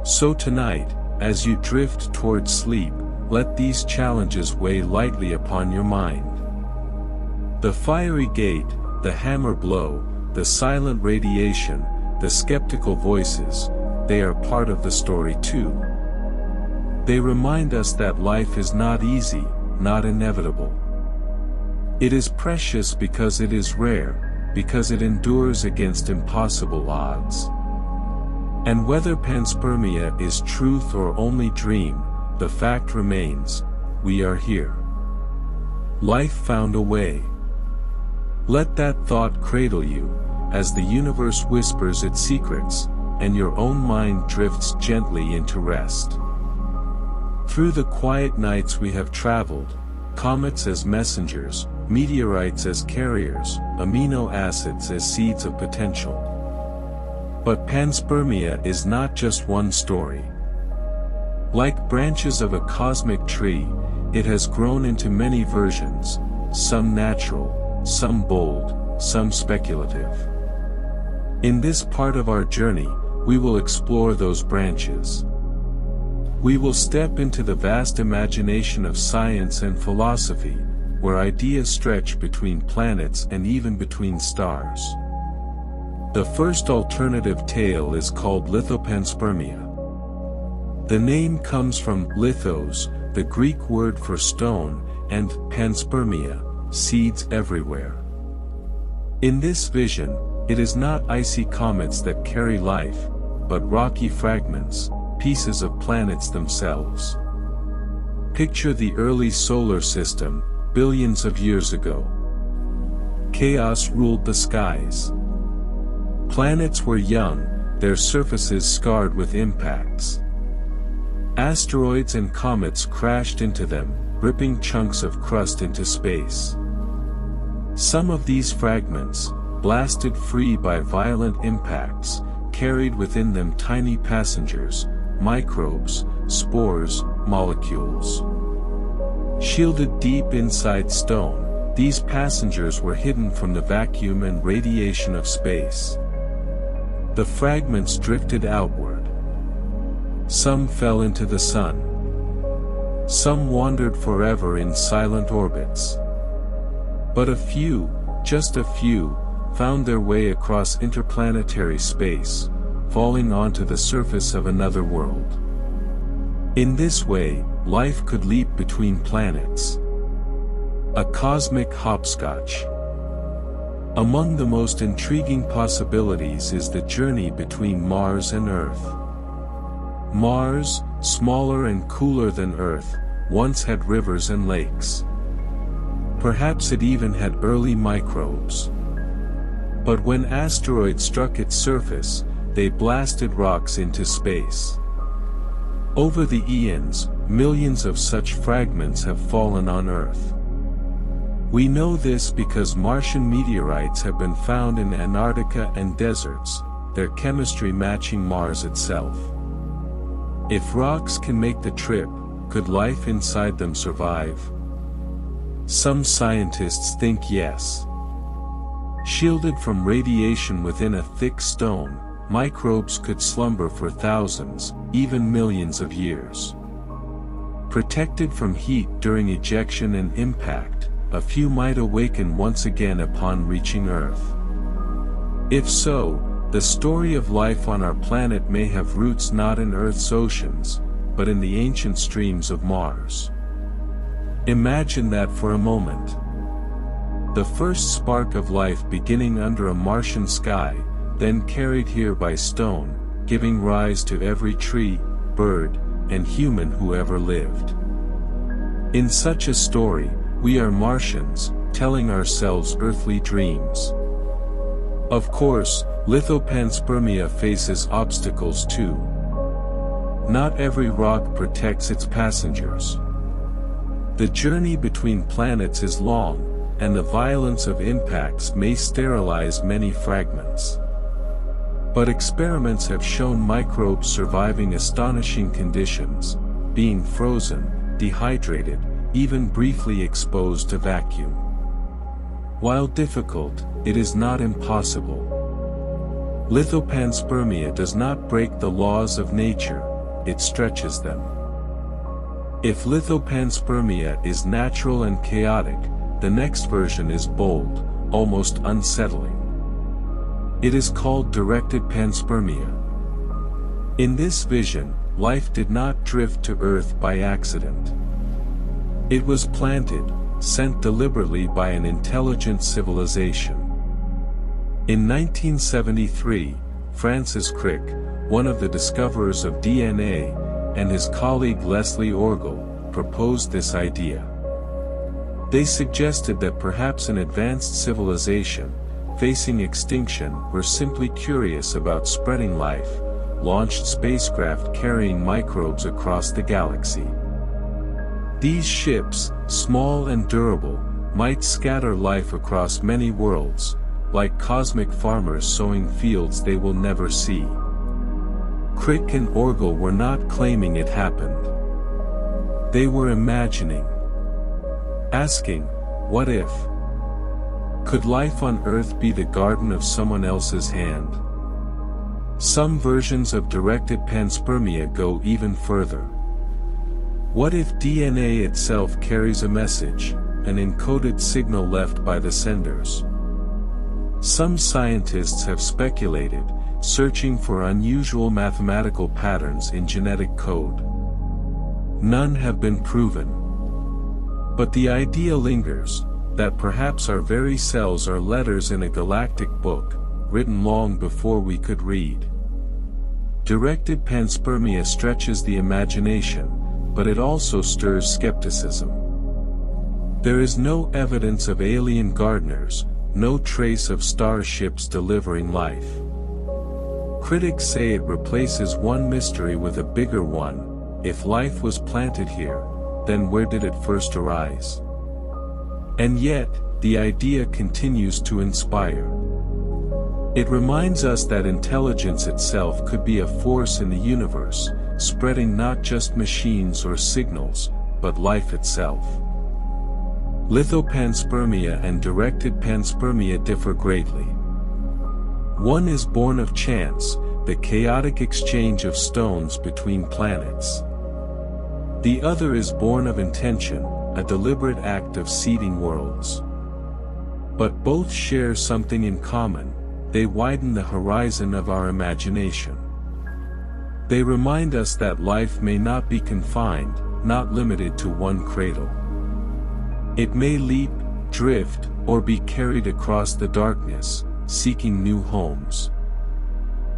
So tonight, as you drift towards sleep, let these challenges weigh lightly upon your mind. The fiery gate, the hammer blow, the silent radiation, the skeptical voices, they are part of the story too. They remind us that life is not easy, not inevitable. It is precious because it is rare, because it endures against impossible odds. And whether panspermia is truth or only dream, the fact remains, we are here. Life found a way. Let that thought cradle you, as the universe whispers its secrets, and your own mind drifts gently into rest. Through the quiet nights we have traveled, comets as messengers, meteorites as carriers, amino acids as seeds of potential. But panspermia is not just one story. Like branches of a cosmic tree, it has grown into many versions, some natural, some bold, some speculative. In this part of our journey, we will explore those branches. We will step into the vast imagination of science and philosophy, where ideas stretch between planets and even between stars. The first alternative tale is called lithopanspermia. The name comes from lithos, the Greek word for stone, and panspermia, seeds everywhere. In this vision, it is not icy comets that carry life, but rocky fragments, pieces of planets themselves. Picture the early solar system, billions of years ago. Chaos ruled the skies. Planets were young, their surfaces scarred with impacts. Asteroids and comets crashed into them, ripping chunks of crust into space. Some of these fragments, blasted free by violent impacts, carried within them tiny passengers, microbes, spores, molecules. Shielded deep inside stone, these passengers were hidden from the vacuum and radiation of space. The fragments drifted outward. Some fell into the sun. Some wandered forever in silent orbits. But a few, just a few, found their way across interplanetary space, falling onto the surface of another world. In this way, life could leap between planets. A cosmic hopscotch. Among the most intriguing possibilities is the journey between Mars and Earth. Mars, smaller and cooler than Earth, once had rivers and lakes. Perhaps it even had early microbes. But when asteroids struck its surface, they blasted rocks into space. Over the eons, millions of such fragments have fallen on Earth. We know this because Martian meteorites have been found in Antarctica and deserts, their chemistry matching Mars itself. If rocks can make the trip, could life inside them survive? Some scientists think yes. Shielded from radiation within a thick stone, microbes could slumber for thousands, even millions of years. Protected from heat during ejection and impact, a few might awaken once again upon reaching Earth. If so, the story of life on our planet may have roots not in Earth's oceans, but in the ancient streams of Mars. Imagine that for a moment. The first spark of life beginning under a Martian sky, then carried here by stone, giving rise to every tree, bird, and human who ever lived. In such a story, we are Martians, telling ourselves earthly dreams. Of course, lithopanspermia faces obstacles too. Not every rock protects its passengers. The journey between planets is long, and the violence of impacts may sterilize many fragments. But experiments have shown microbes surviving astonishing conditions, being frozen, dehydrated, even briefly exposed to vacuum. While difficult, it is not impossible. Lithopanspermia does not break the laws of nature, it stretches them. If lithopanspermia is natural and chaotic, the next version is bold, almost unsettling. It is called directed panspermia. In this vision, life did not drift to Earth by accident. It was planted, sent deliberately by an intelligent civilization. In 1973, Francis Crick, one of the discoverers of DNA, and his colleague Leslie Orgel, proposed this idea. They suggested that perhaps an advanced civilization, facing extinction, were simply curious about spreading life, launched spacecraft carrying microbes across the galaxy. These ships, small and durable, might scatter life across many worlds, like cosmic farmers sowing fields they will never see. Crick and Orgel were not claiming it happened. They were imagining. Asking, what if? Could life on Earth be the garden of someone else's hand? Some versions of directed panspermia go even further. What if DNA itself carries a message, an encoded signal left by the senders? Some scientists have speculated, searching for unusual mathematical patterns in genetic code. None have been proven. But the idea lingers, that perhaps our very cells are letters in a galactic book, written long before we could read. Directed panspermia stretches the imagination, but it also stirs skepticism. There is no evidence of alien gardeners, no trace of starships delivering life. Critics say it replaces one mystery with a bigger one. If life was planted here, then where did it first arise? And yet, the idea continues to inspire. It reminds us that intelligence itself could be a force in the universe, spreading not just machines or signals, but life itself. Lithopanspermia and directed panspermia differ greatly. One is born of chance, the chaotic exchange of stones between planets. The other is born of intention, a deliberate act of seeding worlds. But both share something in common: they widen the horizon of our imagination. They remind us that life may not be confined, not limited to one cradle. It may leap, drift, or be carried across the darkness, seeking new homes.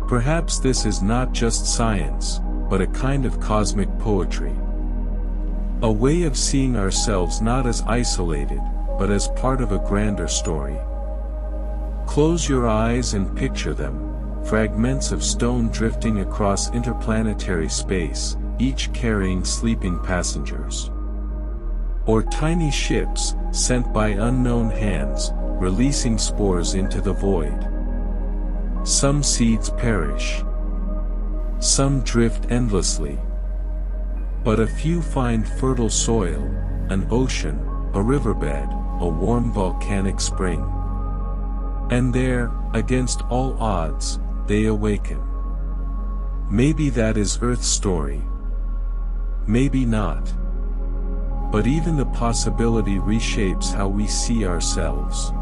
Perhaps this is not just science, but a kind of cosmic poetry. A way of seeing ourselves not as isolated, but as part of a grander story. Close your eyes and picture them, fragments of stone drifting across interplanetary space, each carrying sleeping passengers. Or tiny ships, sent by unknown hands, releasing spores into the void. Some seeds perish. Some drift endlessly. But a few find fertile soil, an ocean, a riverbed, a warm volcanic spring. And there, against all odds, they awaken. Maybe that is Earth's story. Maybe not. But even the possibility reshapes how we see ourselves.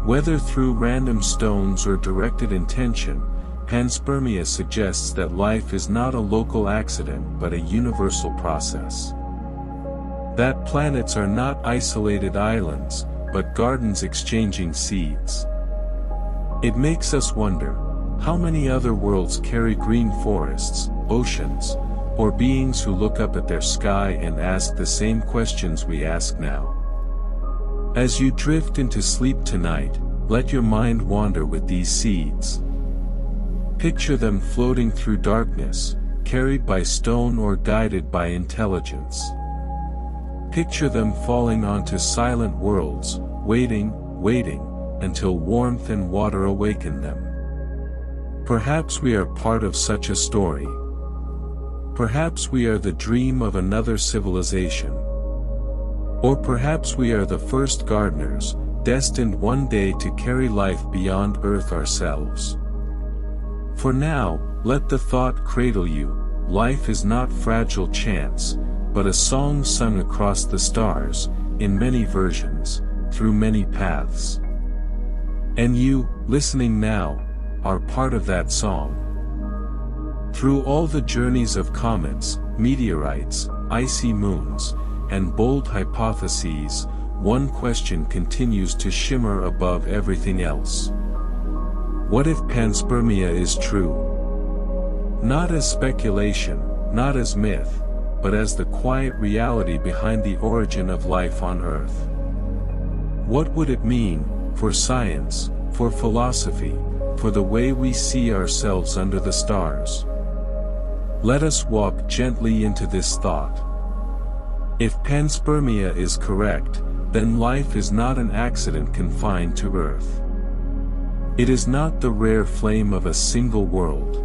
Whether through random stones or directed intention, panspermia suggests that life is not a local accident but a universal process. That planets are not isolated islands, but gardens exchanging seeds. It makes us wonder, how many other worlds carry green forests, oceans, or beings who look up at their sky and ask the same questions we ask now? As you drift into sleep tonight, let your mind wander with these seeds. Picture them floating through darkness, carried by stone or guided by intelligence. Picture them falling onto silent worlds, waiting, until warmth and water awaken them. Perhaps we are part of such a story. Perhaps we are the dream of another civilization. Or perhaps we are the first gardeners, destined one day to carry life beyond Earth ourselves. For now, let the thought cradle you: life is not fragile chance, but a song sung across the stars, in many versions, through many paths. And you, listening now, are part of that song. Through all the journeys of comets, meteorites, icy moons, and bold hypotheses, one question continues to shimmer above everything else. What if panspermia is true? Not as speculation, not as myth, but as the quiet reality behind the origin of life on Earth. What would it mean, for science, for philosophy, for the way we see ourselves under the stars? Let us walk gently into this thought. If panspermia is correct, then life is not an accident confined to Earth. It is not the rare flame of a single world.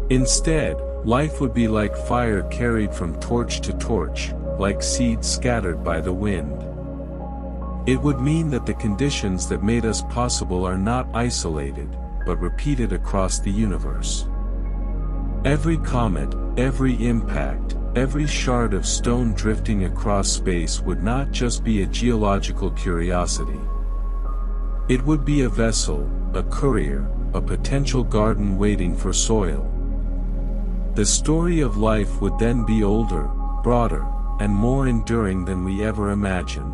Instead, life would be like fire carried from torch to torch, like seeds scattered by the wind. It would mean that the conditions that made us possible are not isolated, but repeated across the universe. Every comet, every impact, every shard of stone drifting across space would not just be a geological curiosity. It would be a vessel, a courier, a potential garden waiting for soil. The story of life would then be older, broader, and more enduring than we ever imagined.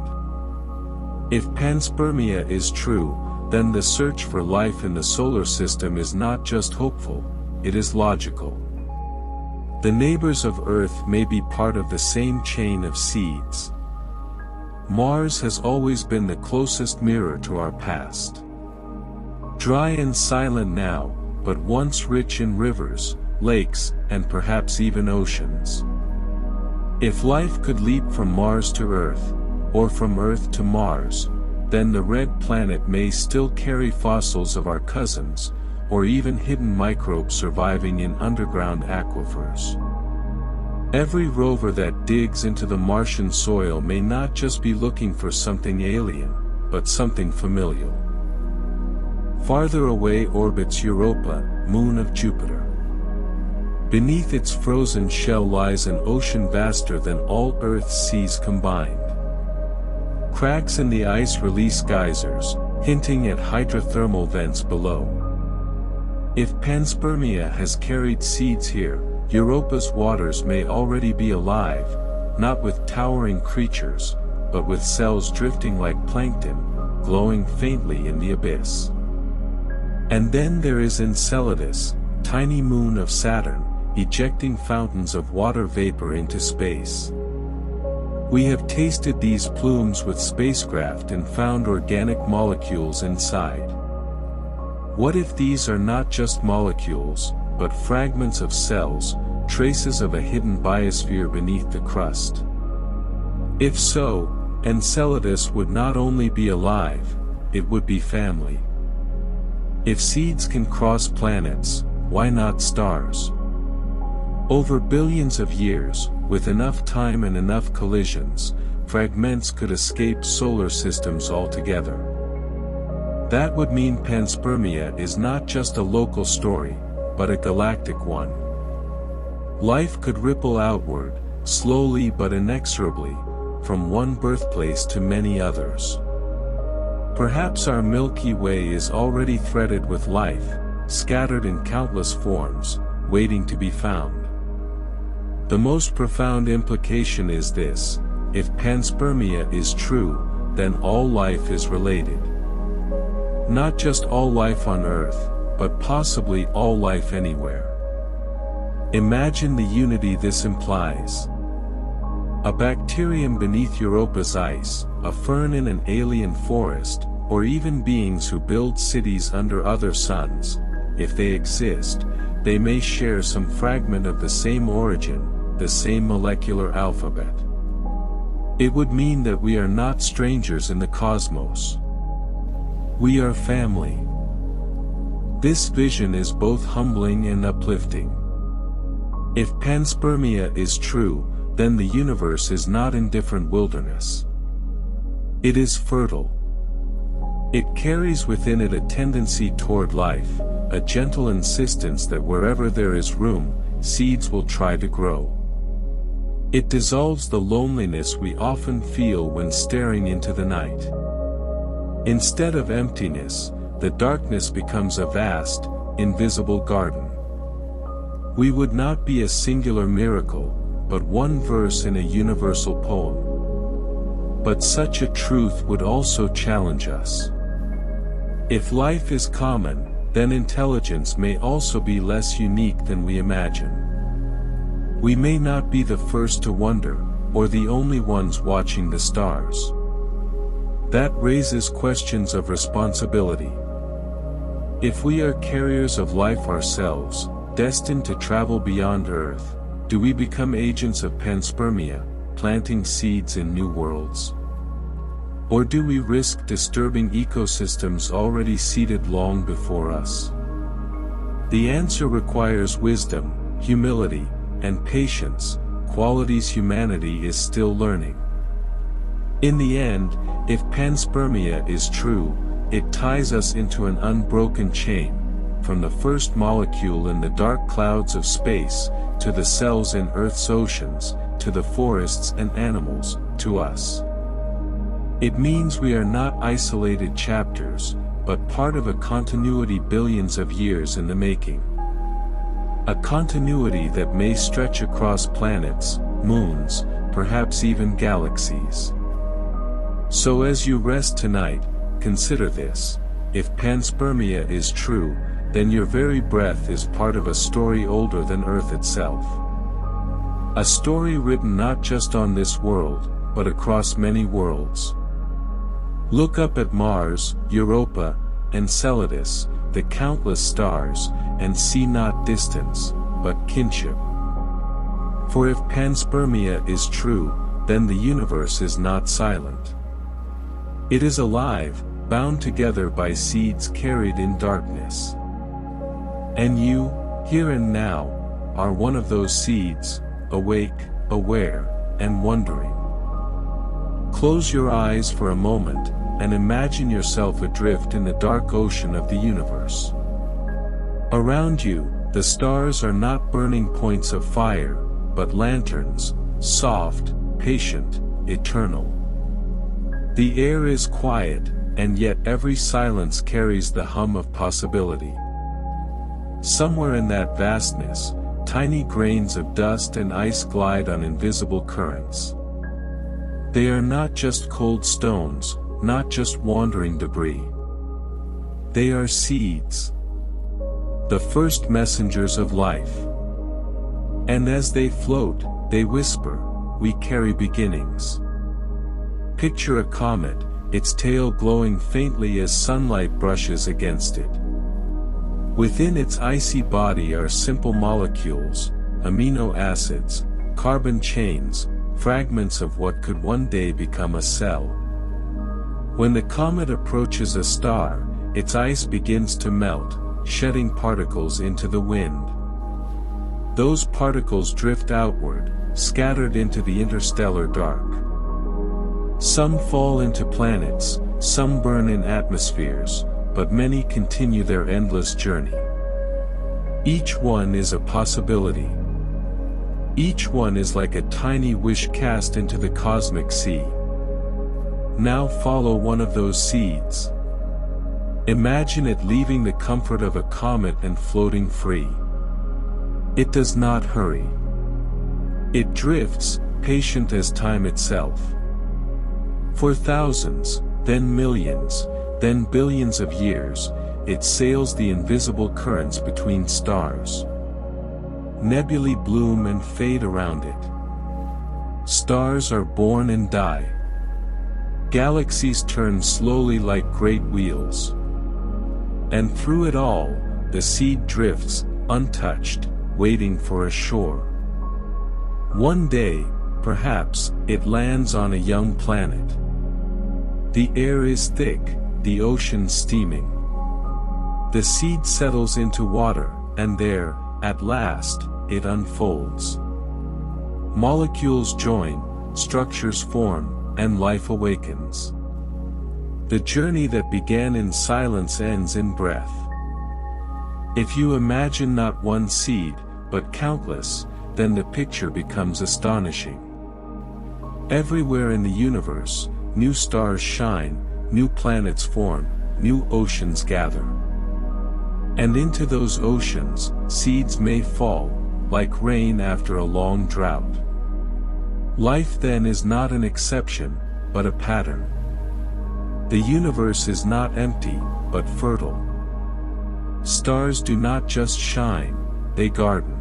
If panspermia is true, then the search for life in the solar system is not just hopeful, it is logical. The neighbors of Earth may be part of the same chain of seeds. Mars has always been the closest mirror to our past. Dry and silent now, but once rich in rivers, lakes, and perhaps even oceans. If life could leap from Mars to Earth, or from Earth to Mars, then the red planet may still carry fossils of our cousins, or even hidden microbes surviving in underground aquifers. Every rover that digs into the Martian soil may not just be looking for something alien, but something familial. Farther away orbits Europa, moon of Jupiter. Beneath its frozen shell lies an ocean vaster than all Earth's seas combined. Cracks in the ice release geysers, hinting at hydrothermal vents below. If panspermia has carried seeds here, Europa's waters may already be alive, not with towering creatures, but with cells drifting like plankton, glowing faintly in the abyss. And then there is Enceladus, tiny moon of Saturn, ejecting fountains of water vapor into space. We have tasted these plumes with spacecraft and found organic molecules inside. What if these are not just molecules, but fragments of cells, traces of a hidden biosphere beneath the crust? If so, Enceladus would not only be alive, it would be family. If seeds can cross planets, why not stars? Over billions of years, with enough time and enough collisions, fragments could escape solar systems altogether. That would mean panspermia is not just a local story, but a galactic one. Life could ripple outward, slowly but inexorably, from one birthplace to many others. Perhaps our Milky Way is already threaded with life, scattered in countless forms, waiting to be found. The most profound implication is this: if panspermia is true, then all life is related. Not just all life on Earth, but possibly all life anywhere. Imagine the unity this implies. A bacterium beneath Europa's ice, a fern in an alien forest, or even beings who build cities under other suns. If they exist, they may share some fragment of the same origin, the same molecular alphabet. It would mean that we are not strangers in the cosmos. We are family. This vision is both humbling and uplifting. If panspermia is true, then the universe is not indifferent wilderness. It is fertile. It carries within it a tendency toward life, a gentle insistence that wherever there is room, seeds will try to grow. It dissolves the loneliness we often feel when staring into the night. Instead of emptiness, the darkness becomes a vast, invisible garden. We would not be a singular miracle, but one verse in a universal poem. But such a truth would also challenge us. If life is common, then intelligence may also be less unique than we imagine. We may not be the first to wonder, or the only ones watching the stars. That raises questions of responsibility. If we are carriers of life ourselves, destined to travel beyond Earth, do we become agents of panspermia, planting seeds in new worlds? Or do we risk disturbing ecosystems already seeded long before us? The answer requires wisdom, humility, and patience, qualities humanity is still learning. In the end, if panspermia is true, it ties us into an unbroken chain, from the first molecule in the dark clouds of space, to the cells in Earth's oceans, to the forests and animals, to us. It means we are not isolated chapters, but part of a continuity billions of years in the making. A continuity that may stretch across planets, moons, perhaps even galaxies. So as you rest tonight, consider this: if panspermia is true, then your very breath is part of a story older than Earth itself. A story written not just on this world, but across many worlds. Look up at Mars, Europa, Enceladus, the countless stars, and see not distance, but kinship. For if panspermia is true, then the universe is not silent. It is alive, bound together by seeds carried in darkness. And you, here and now, are one of those seeds, awake, aware, and wondering. Close your eyes for a moment, and imagine yourself adrift in the dark ocean of the universe. Around you, the stars are not burning points of fire, but lanterns, soft, patient, eternal. The air is quiet, and yet every silence carries the hum of possibility. Somewhere in that vastness, tiny grains of dust and ice glide on invisible currents. They are not just cold stones, not just wandering debris. They are seeds, the first messengers of life. And as they float, they whisper, "We carry beginnings." Picture a comet, its tail glowing faintly as sunlight brushes against it. Within its icy body are simple molecules, amino acids, carbon chains, fragments of what could one day become a cell. When the comet approaches a star, its ice begins to melt, shedding particles into the wind. Those particles drift outward, scattered into the interstellar dark. Some fall into planets, some burn in atmospheres, but many continue their endless journey. Each one is a possibility. Each one is like a tiny wish cast into the cosmic sea. Now follow one of those seeds. Imagine it leaving the comfort of a comet and floating free. It does not hurry. It drifts, patient as time itself. For thousands, then millions, then billions of years, it sails the invisible currents between stars. Nebulae bloom and fade around it. Stars are born and die. Galaxies turn slowly like great wheels. And through it all, the seed drifts, untouched, waiting for a shore. One day, perhaps, it lands on a young planet. The air is thick, the ocean steaming. The seed settles into water, and there, at last, it unfolds. Molecules join, structures form, and life awakens. The journey that began in silence ends in breath. If you imagine not one seed, but countless, then the picture becomes astonishing. Everywhere in the universe, new stars shine, new planets form, new oceans gather. And into those oceans, seeds may fall, like rain after a long drought. Life then is not an exception, but a pattern. The universe is not empty, but fertile. Stars do not just shine, they garden.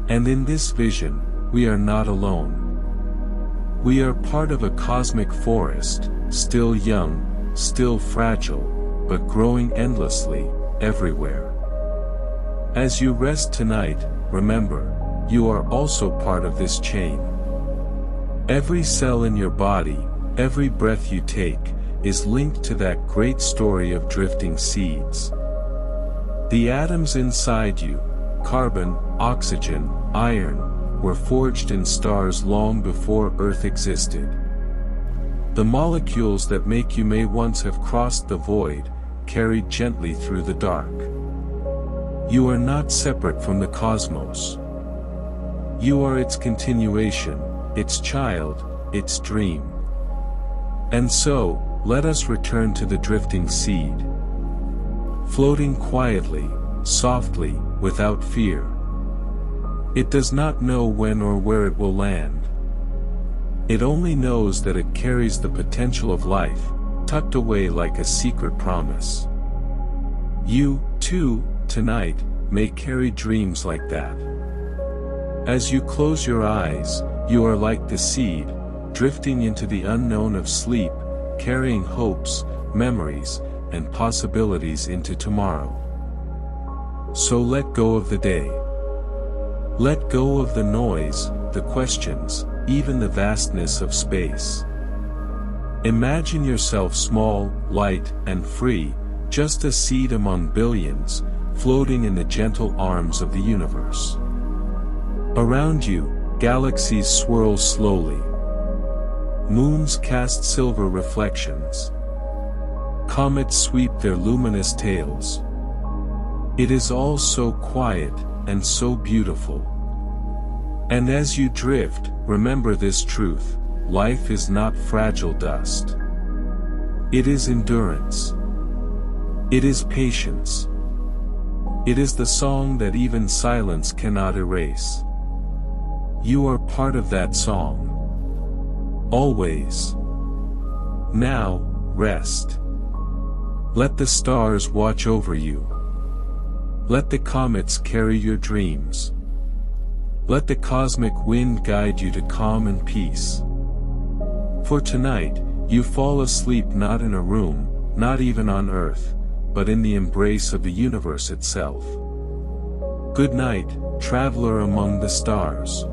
And in this vision, we are not alone. We are part of a cosmic forest, still young, still fragile, but growing endlessly, everywhere. As you rest tonight, remember, you are also part of this chain. Every cell in your body, every breath you take, is linked to that great story of drifting seeds. The atoms inside you, carbon, oxygen, iron, were forged in stars long before Earth existed. The molecules that make you may once have crossed the void, carried gently through the dark. You are not separate from the cosmos. You are its continuation, its child, its dream. And so, let us return to the drifting seed. Floating quietly, softly, without fear. It does not know when or where it will land. It only knows that it carries the potential of life, tucked away like a secret promise. You, too, tonight, may carry dreams like that. As you close your eyes, you are like the seed, drifting into the unknown of sleep, carrying hopes, memories, and possibilities into tomorrow. So let go of the day. Let go of the noise, the questions, even the vastness of space. Imagine yourself small, light, and free, just a seed among billions, floating in the gentle arms of the universe. Around you, galaxies swirl slowly. Moons cast silver reflections. Comets sweep their luminous tails. It is all so quiet, and so beautiful. And as you drift, remember this truth: life is not fragile dust. It is endurance. It is patience. It is the song that even silence cannot erase. You are part of that song. Always. Now, rest. Let the stars watch over you. Let the comets carry your dreams. Let the cosmic wind guide you to calm and peace. For tonight, you fall asleep not in a room, not even on Earth, but in the embrace of the universe itself. Good night, traveler among the stars.